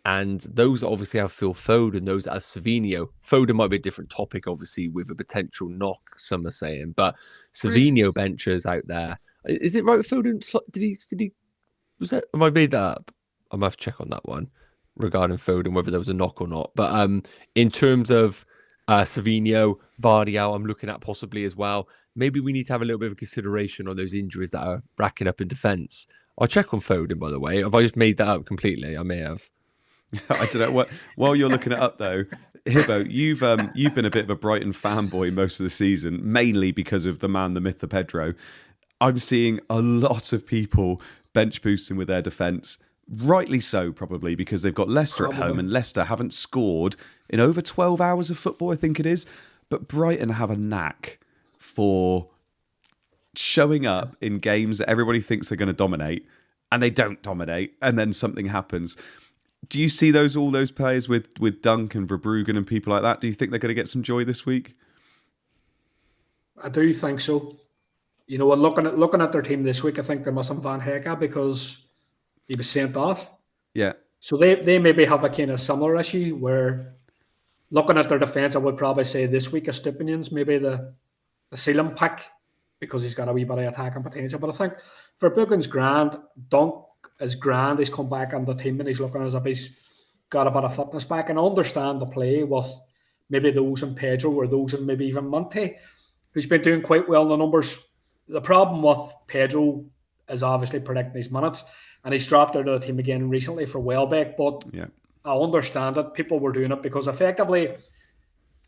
And those that obviously have Phil Foden, those that have Savinho. Foden might be a different topic, obviously, with a potential knock, some are saying. But Savinho benchers out there. Is it right with Foden? Did he was that? Am I made that up? I might have to check on that one regarding Foden, whether there was a knock or not. But in terms of Savinho, Vardy out, I'm looking at possibly as well. Maybe we need to have a little bit of consideration on those injuries that are racking up in defence. I'll check on Foden, by the way. Have I just made that up completely? I may have. I don't know. While you're looking it up, though, Hibbo, you've been a bit of a Brighton fanboy most of the season, mainly because of the man, the myth, the Pedro. I'm seeing a lot of people bench boosting with their defence. Rightly so, probably, because they've got Leicester at home, and Leicester haven't scored in over 12 hours of football, I think it is. But Brighton have a knack for showing up in games that everybody thinks they're going to dominate, and they don't dominate, and then something happens. Do you see all those players with Dunk and Verbruggen and people like that? Do you think they're going to get some joy this week? I do think so. You know, looking at their team this week, I think they're missing Van Hecke because he was sent off. Yeah. So they maybe have a kind of similar issue where, looking at their defence, I would probably say this week Estupinian's maybe the ceiling pick because he's got a wee bit of attacking potential. But I think Verbruggen's grand, Dunk is grand. He's come back on the team and he's looking as if he's got a bit of fitness back. And I understand the play with maybe those in Pedro or those in maybe even Monte, who's been doing quite well in the numbers. The problem with Pedro is obviously predicting his minutes, and he's dropped out of the team again recently for Welbeck. But yeah, I understand it. People were doing it because effectively,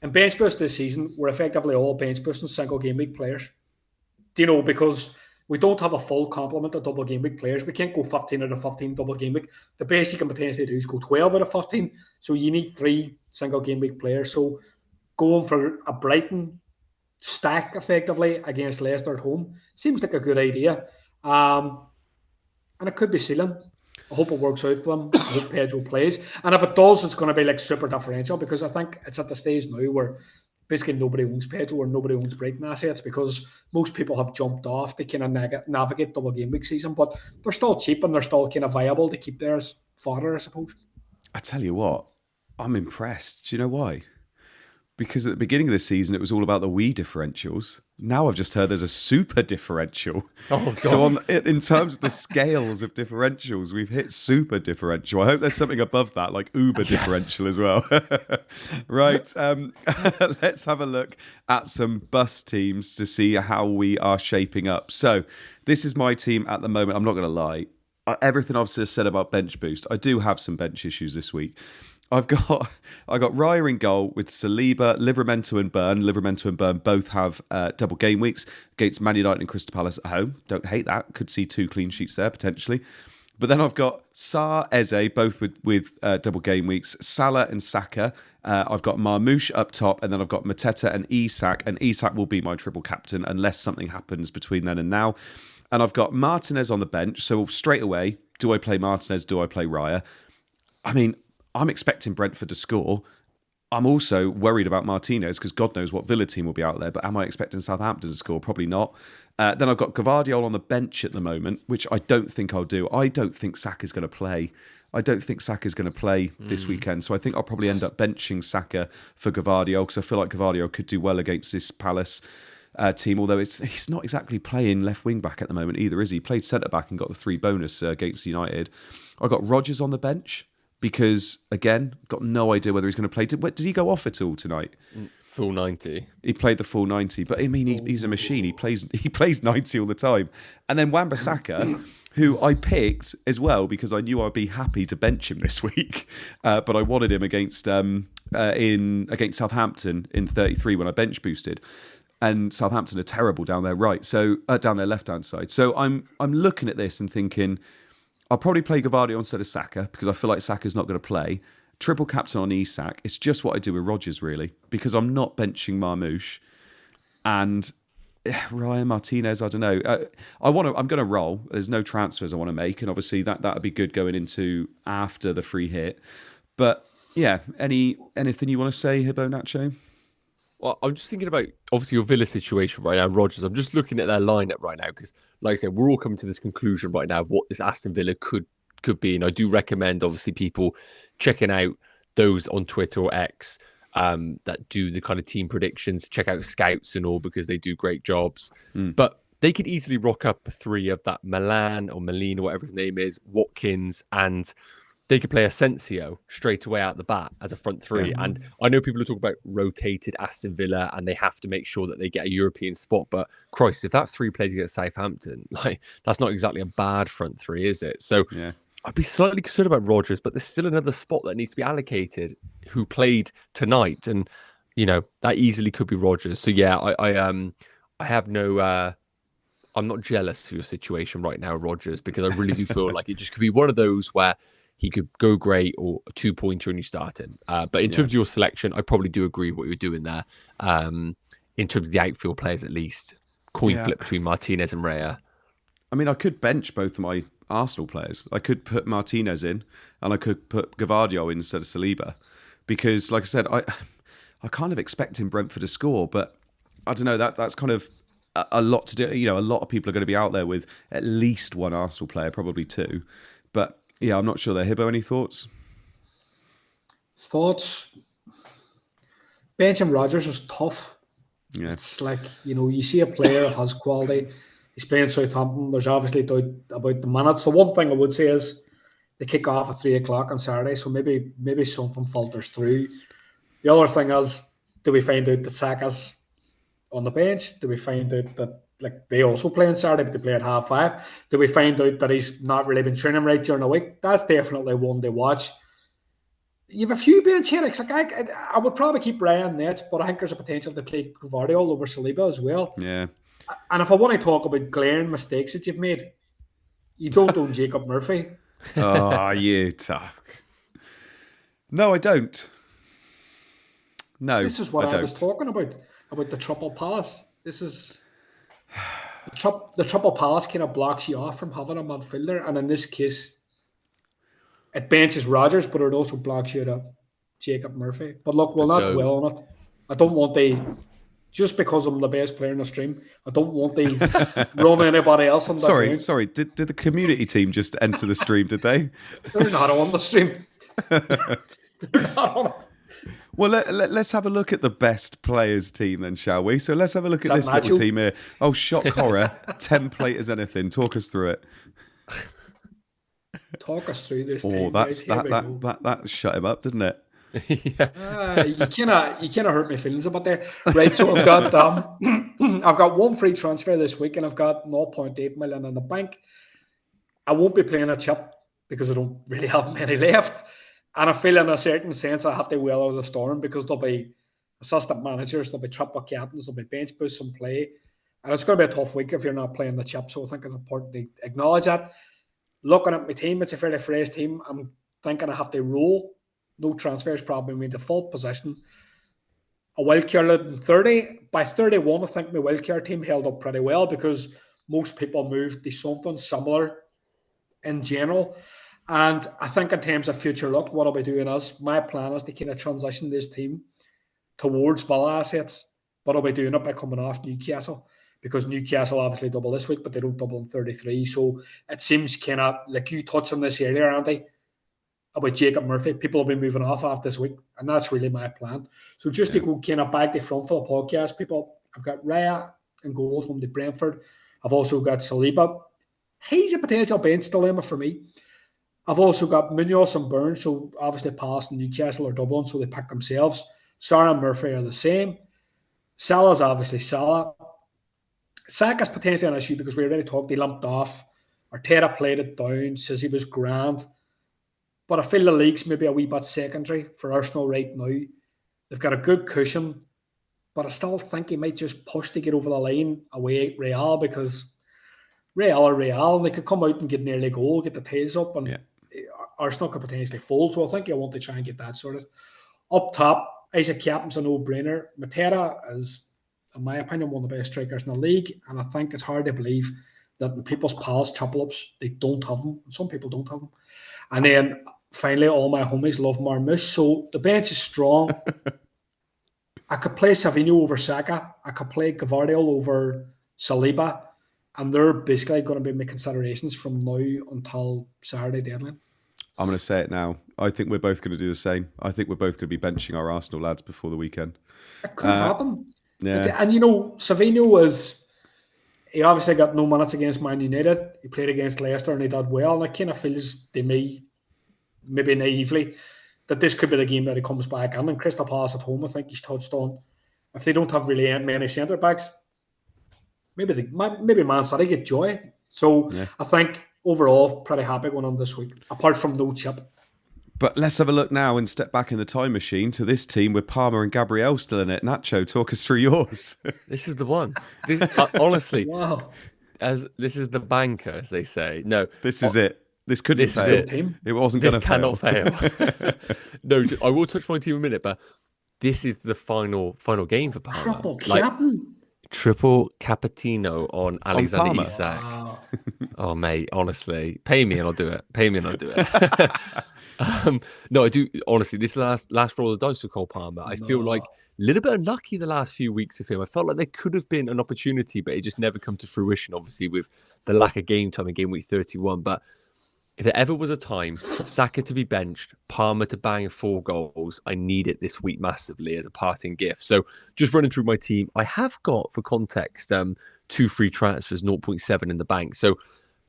in bench boost this season, we're effectively all bench boosting single game week players. Do you know, because we don't have a full complement of double game week players. We can't go 15 out of 15 double game week. The best you can potentially do is go 12 out of 15. So you need 3 single game week players. So going for a Brighton stack effectively against Leicester at home seems like a good idea. And it could be ceiling. I hope it works out for them. I hope Pedro plays. And if it does, it's going to be like super differential, because I think it's at the stage now where basically nobody owns Pedro or nobody owns Brighton assets, because most people have jumped off to kind of navigate double game week season, but they're still cheap and they're still kind of viable to keep there as fodder, I suppose. I tell you what, I'm impressed. Do you know why? Because at the beginning of the season, it was all about the wee differentials. Now I've just heard there's a super differential. Oh, God. So in terms of the scales of differentials, we've hit super differential. I hope there's something above that, like uber differential as well. Right. Let's have a look at some bust teams to see how we are shaping up. So this is my team at the moment. I'm not going to lie. Everything I've said about bench boost, I do have some bench issues this week. I got Raya in goal with Saliba, Livramento and Burn. Livramento and Burn both have double game weeks against Man United and Crystal Palace at home. Don't hate that. Could see 2 clean sheets there potentially. But then I've got Sarr, Eze, both with double game weeks. Salah and Saka. I've got Marmoush up top, and then I've got Mateta and Isak. And Isak will be my triple captain unless something happens between then and now. And I've got Martinez on the bench. So straight away, do I play Martinez? Do I play Raya? I mean, I'm expecting Brentford to score. I'm also worried about Martinez because God knows what Villa team will be out there. But am I expecting Southampton to score? Probably not. Then I've got Gvardiol on the bench at the moment, which I don't think I'll do. I don't think Saka's going to play. This weekend. So I think I'll probably end up benching Saka for Gvardiol because I feel like Gvardiol could do well against this Palace team, although he's not exactly playing left wing back at the moment either, is he? He played centre back and got the 3 bonus against United. I've got Rodgers on the bench because, again, got no idea whether he's going to play. Did he go off at all tonight? Full 90. He played the full 90, but I mean, he's a machine. He plays 90 all the time. And then Wan-Bissaka, who I picked as well because I knew I'd be happy to bench him this week, but I wanted him against Southampton in 33 when I bench boosted. And Southampton are terrible down their down their left hand side. So I'm looking at this and thinking I'll probably play Gvardiol instead of Saka because I feel like Saka's not going to play. Triple captain on Isak. It's just what I do with Rodgers, really, because I'm not benching Marmoush. And Ryan Martinez, I don't know. I'm going to roll. There's no transfers I want to make, and obviously that would be good going into after the free hit. But yeah, anything you want to say, Hibbo Nacho? Well, I'm just thinking about, obviously, your Villa situation right now, Rodgers. I'm just looking at their lineup right now because, like I said, we're all coming to this conclusion right now of what this Aston Villa could be. And I do recommend, obviously, people checking out those on Twitter or X that do the kind of team predictions. Check out Scouts and all because they do great jobs. But they could easily rock up 3 of that Milan or Molina, whatever his name is, Watkins, and they could play Asensio straight away out the bat as a front 3. Yeah. And I know people are talking about rotated Aston Villa and they have to make sure that they get a European spot. But Christ, if that 3 plays against Southampton, like that's not exactly a bad front 3, is it? So yeah. I'd be slightly concerned about Rodgers, but there's still another spot that needs to be allocated who played tonight. And, you know, that easily could be Rodgers. So yeah, I have no... I'm not jealous of your situation right now, Rodgers, because I really do feel like it just could be one of those where he could go great or a 2-pointer and you start him. But in terms of your selection, I probably do agree with what you're doing there. In terms of the outfield players, at least. Coin flip between Martinez and Raya. I mean, I could bench both of my Arsenal players. I could put Martinez in and I could put Gvardiol in instead of Saliba. Because, like I said, I kind of expecting Brentford to score, but I don't know, that's kind of a lot to do. You know, a lot of people are going to be out there with at least one Arsenal player, probably 2. But yeah, I'm not sure there. Hibbo, any thoughts? Thoughts? Benching Rodgers is tough. Yeah. It's like, you know, you see a player of his quality, he's playing Southampton, there's obviously doubt about the minutes. The one thing I would say is they kick off at 3 o'clock on Saturday, so maybe something filters through. The other thing is, do we find out that Saka's on the bench? Do we find out that like they also play on Saturday, but they play at 5:30? Do we find out that he's not really been training right during the week? That's definitely one to watch. You have a few bench headaches. Like I would probably keep Ryan Nets, but I think there's a potential to play Gvardiol over Saliba as well. Yeah. And if I want to talk about glaring mistakes that you've made, you don't own Jacob Murphy. Oh, you talk. No, I don't. No, this is what I was talking about the triple pass. This is the triple pass kind of blocks you off from having a midfielder, and in this case, it benches Rodgers, but it also blocks you to Jacob Murphy. But look, we'll not dwell on it. I don't want just because I'm the best player in the stream, I don't want to run anybody else on that. Sorry. Did the community team just enter the stream, did they? They're not on the stream. They're not on it. Well, let's have a look at the best players team then, shall we? So let's have a look at this little team here. Oh, shock horror. Template as anything. Talk us through it. Talk us through this. Oh, that shut him up, didn't it? You cannot hurt my feelings about there. Right, so I've got one free transfer this week and I've got 0.8 million in the bank. I won't be playing a chip because I don't really have many left. And I feel in a certain sense I have to weather the storm because there'll be assistant managers, there'll be triple captains, there'll be bench boosts and play. And it's going to be a tough week if you're not playing the chip. So I think it's important to acknowledge that. Looking at my team, it's a fairly fresh team. I'm thinking I have to roll. No transfers, probably my default position. A wildcard in 30. By 31, I think my wildcard team held up pretty well because most people moved to something similar in general. And I think in terms of future look, what I'll be doing is my plan is to kind of transition this team towards Villa assets, but I'll be doing it by coming off Newcastle because Newcastle obviously double this week, but they don't double in 33. So it seems kind of like you touched on this earlier, Andy, about Jacob Murphy. People will be moving off this week, and that's really my plan. So just to go kind of back to front for the podcast, people, I've got Raya and goal home to Brentford. I've also got Saliba. He's a potential bench dilemma for me. I've also got Munoz and Burns, so obviously Palace and Newcastle are Dublin, so they pick themselves. Sarah and Murphy are the same. Salah's obviously Salah. Saka's potentially an issue because we already talked, he lumped off. Arteta played it down, says he was grand. But I feel the league's maybe a wee bit secondary for Arsenal right now. They've got a good cushion, but I still think he might just push to get over the line away at Real because Real are Real, and they could come out and get an early goal, get the tails up, and Arsenal could potentially fold. So I think I want to try and get that sorted. Up top, Isaac Captain's a no-brainer. Matera is, in my opinion, one of the best strikers in the league, and I think it's hard to believe that in people's Palace triple-ups, they don't have them. Some people don't have them. And then, finally, all my homies love Marmoush. So the bench is strong. I could play Savinho over Saka. I could play Gavardiol over Saliba. And they're basically going to be my considerations from now until Saturday deadline. I'm going to say it now. I think we're both going to do the same. I think we're both going to be benching our Arsenal lads before the weekend. It could happen. Yeah. And, Savinho he obviously got no minutes against Man United. He played against Leicester and he did well. And it kind of feels to me, maybe naively, that this could be the game that he comes back in. And Crystal Palace at home, I think he's touched on. If they don't have really many centre-backs, maybe Man City get joy. So I think overall, pretty happy going on this week, apart from no chip. But let's have a look now and step back in the time machine to this team with Palmer and Gabriel still in it. Nacho, talk us through yours. This is the one. Honestly, wow. This is the banker, as they say. No, this is it. This couldn't fail. It wasn't going to fail. This cannot fail. No, I will touch my team in a minute, but this is the final game for Palmer. Triple captain. Triple cappuccino on Alexander Isak. Wow. Oh, mate, honestly, pay me and I'll do it. No, I do. Honestly, this last roll of the dice for Cole Palmer, I feel like a little bit unlucky the last few weeks of him. I felt like there could have been an opportunity, but it just never come to fruition, obviously, with the lack of game time in game week 31. But if there ever was a time, Saka to be benched, Palmer to bang 4 goals, I need it this week massively as a parting gift. So just running through my team, I have got, for context, 2 free transfers, 0.7 in the bank. So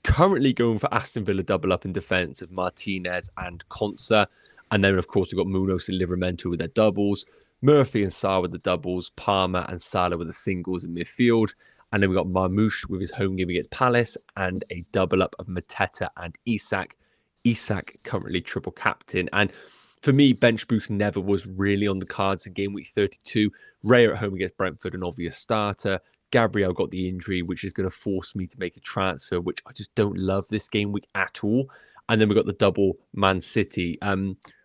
currently going for Aston Villa double up in defence of Martinez and Konsa. And then, of course, we've got Munoz and Livramento with their doubles, Murphy and Sarr with the doubles, Palmer and Salah with the singles in midfield. And then we've got Marmoush with his home game against Palace and a double up of Mateta and Isak. Isak currently triple captain. And for me, bench boost never was really on the cards in game week 32. Raya at home against Brentford, an obvious starter. Gabriel got the injury, which is going to force me to make a transfer, which I just don't love this game week at all. And then we've got the double Man City.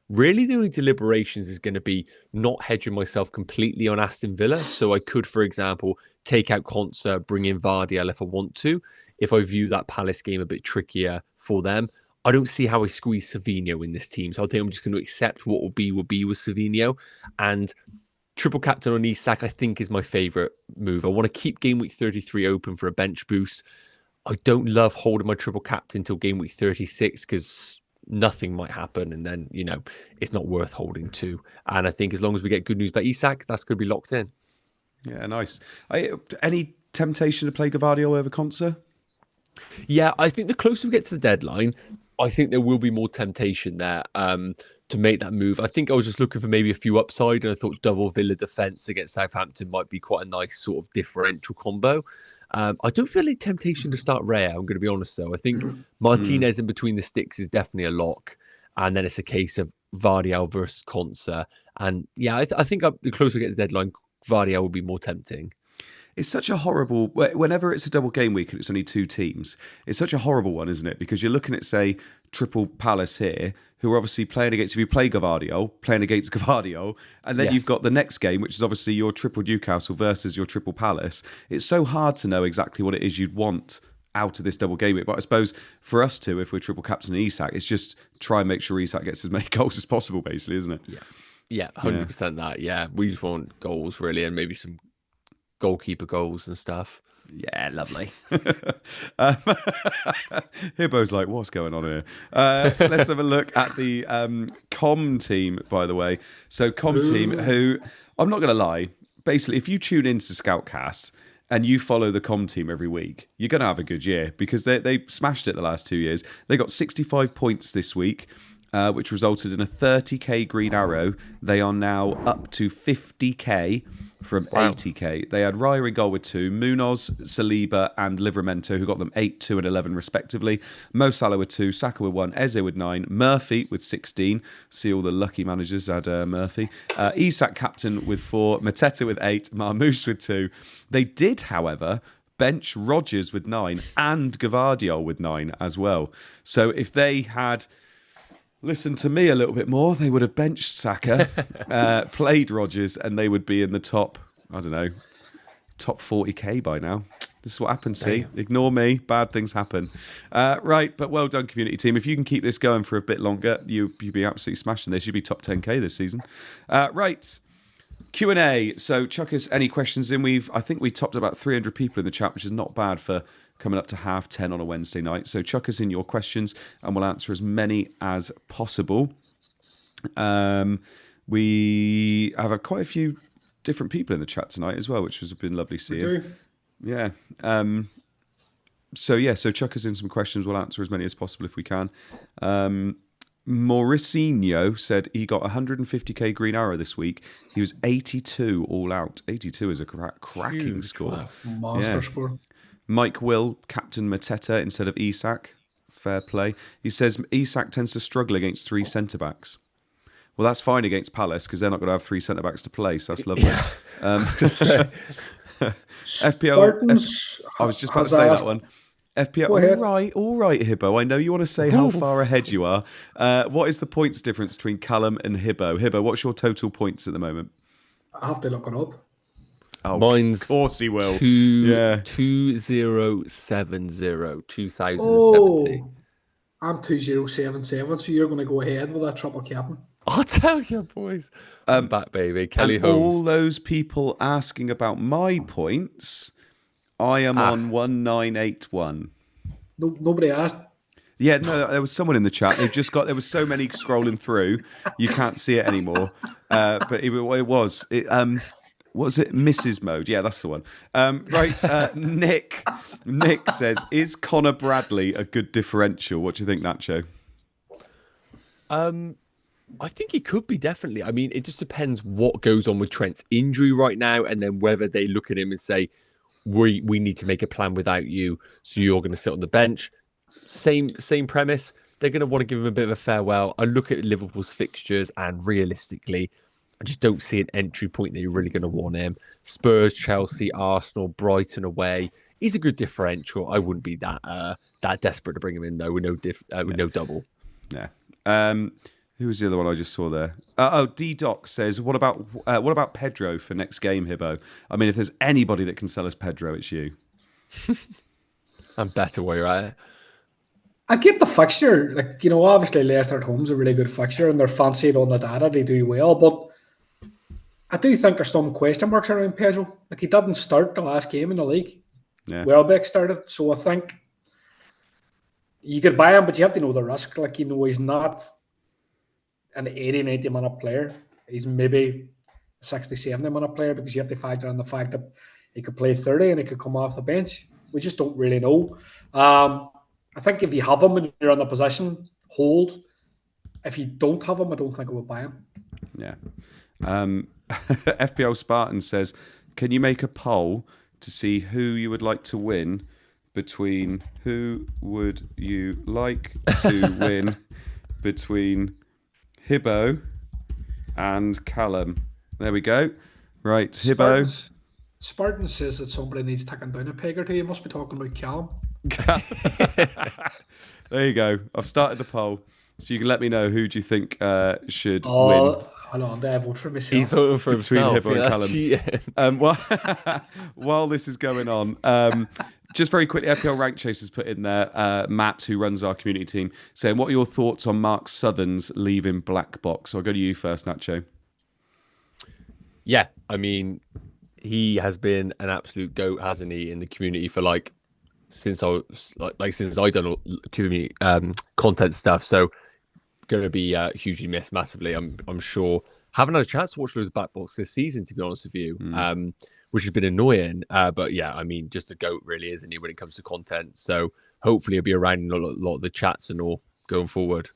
Really, the only deliberations is going to be not hedging myself completely on Aston Villa. So I could, for example, take out Konsa, bring in Vardiel if I want to. If I view that Palace game a bit trickier for them, I don't see how I squeeze Savinho in this team. So I think I'm just going to accept what will be with Savinho. And triple captain on Isak, I think, is my favourite move. I want to keep game week 33 open for a bench boost. I don't love holding my triple captain until game week 36 because nothing might happen and then, it's not worth holding to. And I think as long as we get good news about Isak, that's going to be locked in. Yeah, nice. Any temptation to play Gavardiol over Konsa? Yeah, I think the closer we get to the deadline, I think there will be more temptation there to make that move. I think I was just looking for maybe a few upside, and I thought double Villa defence against Southampton might be quite a nice sort of differential combo. I don't feel any temptation to start Raya, I'm going to be honest, though. I think Martinez in between the sticks is definitely a lock. And then it's a case of Vardiel versus Konsa. And yeah, I think the closer I get to the deadline, Vardiel will be more tempting. It's such a horrible, whenever it's a double game week and it's only 2 teams, it's such a horrible one, isn't it? Because you're looking at, say, Triple Palace here, who are obviously playing against, if you play Gavardio, playing against Gavardio, and then you've got the next game, which is obviously your Triple Newcastle versus your Triple Palace. It's so hard to know exactly what it is you'd want out of this double game week. But I suppose for us two, if we're triple captain and Isak, it's just try and make sure Isak gets as many goals as possible, basically, isn't it? Yeah, 100% that. Yeah, we just want goals, really, and maybe some goalkeeper goals and stuff. Yeah, lovely. Hibbo's like, what's going on here? Let's have a look at the Com team, by the way. So Com team, who, I'm not going to lie, basically, if you tune into Scoutcast and you follow the Com team every week, you're going to have a good year because they smashed it the last 2 years. They got 65 points this week, which resulted in a 30k green arrow. They are now up to 50k from 80k. They had Raya in goal with 2, Munoz, Saliba and Livramento, who got them 8, 2 and 11 respectively. Mo Salah with 2, Saka with 1, Eze with 9, Murphy with 16. See all the lucky managers had Murphy. Isak captain with 4, Mateta with 8, Marmoush with 2. They did, however, bench Rodgers with 9 and Gavardio with 9 as well. So if they had listened to me a little bit more, they would have benched Saka, played Rodgers, and they would be in the top, I don't know, top 40k by now. This is what happens, see? Ignore me, bad things happen. Right, but well done, community team. If you can keep this going for a bit longer, you'd be absolutely smashing this. You'd be top 10k this season. Right, Q&A. So chuck us any questions in. I think we topped about 300 people in the chat, which is not bad for coming up to 10:30 on a Wednesday night. So chuck us in your questions and we'll answer as many as possible. We have quite a few different people in the chat tonight as well, which has been lovely seeing. Yeah. So chuck us in some questions. We'll answer as many as possible if we can. Mauricinho said he got 150k green arrow this week. He was 82 all out. 82 is a cracking score. Monster score. Mike Will, captain Mateta instead of Isak. Fair play. He says Isak tends to struggle against 3 centre-backs. Well, that's fine against Palace because they're not going to have 3 centre-backs to play, so that's lovely. FPL, I was just about to say that one. FPL, all right, Hibbo. I know you want to say how far ahead you are. What is the points difference between Callum and Hibbo? Hibbo, what's your total points at the moment? I have to look it up. Oh, mine's of course he will. 2070. I'm 2077, so you're going to go ahead with that triple captain. I'll tell you, boys. I'm back, baby. Kelly Holmes. All those people asking about my points, I am on 1981. Nobody asked. Yeah, no, there was someone in the chat. There was so many scrolling through, you can't see it anymore. But it was. What was it? Mrs. Mode. Yeah, that's the one. Right. Nick says, is Connor Bradley a good differential? What do you think, Nacho? I think he could be, definitely. I mean, it just depends what goes on with Trent's injury right now, and then whether they look at him and say, we need to make a plan without you, so you're going to sit on the bench. Same premise. They're going to want to give him a bit of a farewell. I look at Liverpool's fixtures, and realistically, I just don't see an entry point that you're really going to want him. Spurs, Chelsea, Arsenal, Brighton away. He's a good differential. I wouldn't be that desperate to bring him in though. With no double. Yeah. Who was the other one I just saw there? D-Doc says, what about Pedro for next game, Hibbo? I mean, if there's anybody that can sell us Pedro, it's you. I'm better where you're at. I get the fixture. Obviously Leicester at home is a really good fixture and they're fancied on the data. They do well, but I do think there's some question marks around Pedro. He didn't start the last game in the league. Yeah. Welbeck started, so I think you could buy him, but you have to know the risk. He's not an 80, 90 minute player. He's maybe a 60, 70 minute player because you have to factor in the fact that he could play 30 and he could come off the bench. We just don't really know. I think if you have him and you're in the position, hold. If you don't have him, I don't think I would buy him. Yeah. FPL Spartan says, can you make a poll to see who you would like to win between Hibbo Hibbo and Callum. There we go. Right, Hibbo. Spartan says that somebody needs taking down a peg or two. You must be talking about Callum. There you go. I've started the poll, so you can let me know who do you think should win. Hold on, I vote for myself. He's voting for Between himself. Hibbo and Callum. While this is going on, just very quickly, FPL Rank Chasers put in there, Matt, who runs our community team, saying, what are your thoughts on Mark Southern's leaving Black Box? I'll go to you first, Nacho. Yeah, I mean, he has been an absolute goat, hasn't he, in the community for since I done all community content stuff. So going to be hugely missed massively. I'm sure. Haven't had a chance to watch loads of Black Box this season, to be honest with you, which has been annoying. But yeah, I mean, just a goat really, isn't he, when it comes to content? So hopefully he'll be around in a lot of the chats and all going forward.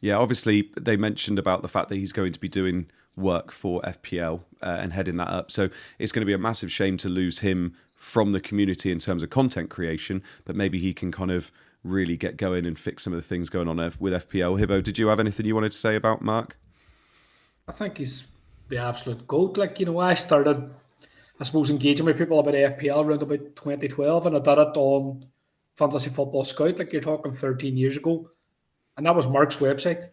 Yeah, obviously they mentioned about the fact that he's going to be doing work for FPL and heading that up. So it's going to be a massive shame to lose him from the community in terms of content creation, but maybe he can kind of really get going and fix some of the things going on with FPL. Hibbo, did you have anything you wanted to say about Mark? I think he's the absolute GOAT. I started, I suppose, engaging with people about FPL around about 2012, and I did it on Fantasy Football Scout, you're talking 13 years ago. And that was Mark's website.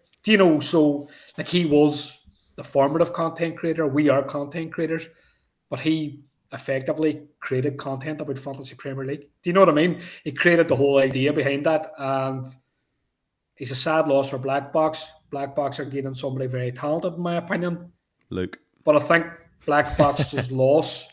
So he was the formative content creator. We are content creators, but he effectively created content about Fantasy Premier League. Do you know what I mean? He created the whole idea behind that, and he's a sad loss for Black Box. Black Box are gaining somebody very talented, in my opinion. Luke. But I think Black Box's loss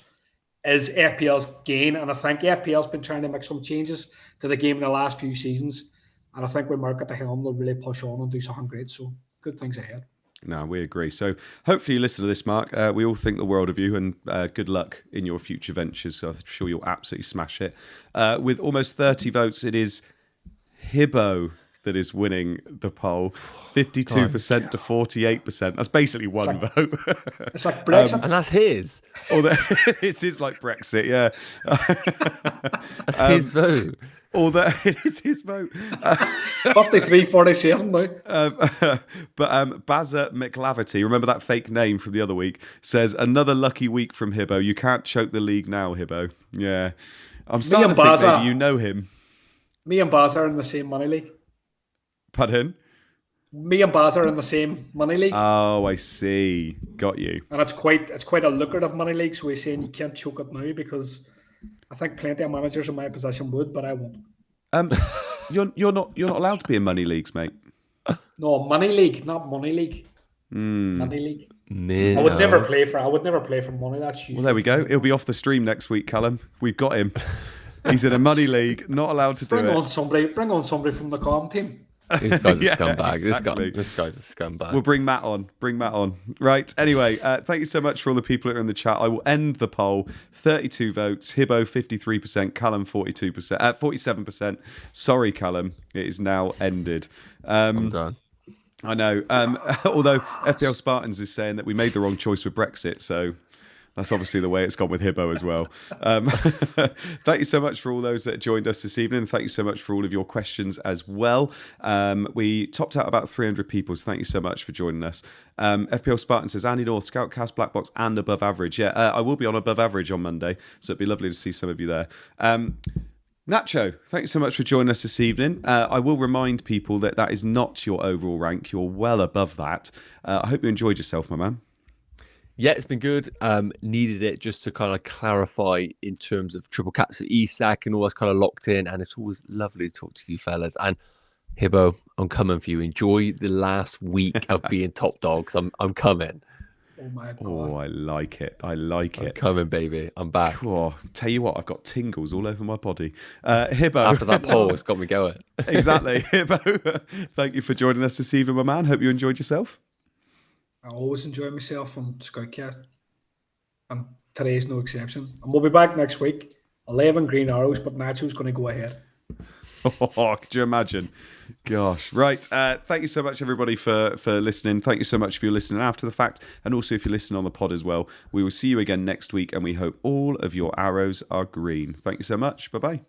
is FPL's gain, and I think FPL's been trying to make some changes to the game in the last few seasons, and I think with Mark at the helm, they'll really push on and do something great. So good things ahead. No, we agree. So hopefully you listen to this, Mark. We all think the world of you, and good luck in your future ventures. So I'm sure you'll absolutely smash it. With almost 30 votes, it is Hibbo that is winning the poll. 52% to 48%. That's basically one vote. It's like Brexit. And that's his. It is like Brexit, yeah. That's his vote. It is his vote. 53-47 now. But Bazza McLaverty, remember that fake name from the other week, says, another lucky week from Hibbo. You can't choke the league now, Hibbo. Yeah. I'm starting to think maybe you know him. Me and Bazza are in the same money league. Pardon? Me and Baz are in the same money league. Oh, I see. Got you. And it's quite a lucrative money league, so we're saying you can't choke it now, because I think plenty of managers in my position would, but I won't. You're not allowed to be in money leagues, mate. No, money league, not money league. Money league. No. I would never play for money. That's useless. Well, there we go. He'll be off the stream next week, Callum. We've got him. He's in a money league, not allowed to do it. Bring on somebody from the comm team. This guy's a scumbag. Exactly. This guy's a scumbag. We'll bring Matt on. Right. Anyway, thank you so much for all the people that are in the chat. I will end the poll. 32 votes. Hibbo 53%. Callum 42%. 47%. Sorry, Callum. It is now ended. I'm done. I know. Although FPL Spartans is saying that we made the wrong choice with Brexit, so that's obviously the way it's gone with Hibbo as well. Thank you so much for all those that joined us this evening. Thank you so much for all of your questions as well. We topped out about 300 people, so thank you so much for joining us. FPL Spartan says, Andy North, Scoutcast, Black Box, and above average. Yeah, I will be on above average on Monday, so it'd be lovely to see some of you there. Nacho, thanks so much for joining us this evening. I will remind people that is not your overall rank. You're well above that. I hope you enjoyed yourself, my man. Yeah, it's been good. Needed it just to kind of clarify in terms of triple caps at ESAC and all that's kind of locked in. And it's always lovely to talk to you fellas. And Hibbo, I'm coming for you. Enjoy the last week of being top dogs. I'm coming. Oh my God. Oh, I like it. I'm coming, baby. I'm back. Oh, tell you what, I've got tingles all over my body. Hibbo. After that poll, it's got me going. Exactly. Hibbo, thank you for joining us this evening, my man. Hope you enjoyed yourself. I always enjoy myself on SCOUTCAST, and today's no exception. And we'll be back next week. 11 green arrows, but Nacho's going to go ahead. Oh, could you imagine? Gosh. Right. Thank you so much, everybody, for listening. Thank you so much if you're listening after the fact, and also if you're listening on the pod as well. We will see you again next week, and we hope all of your arrows are green. Thank you so much. Bye-bye.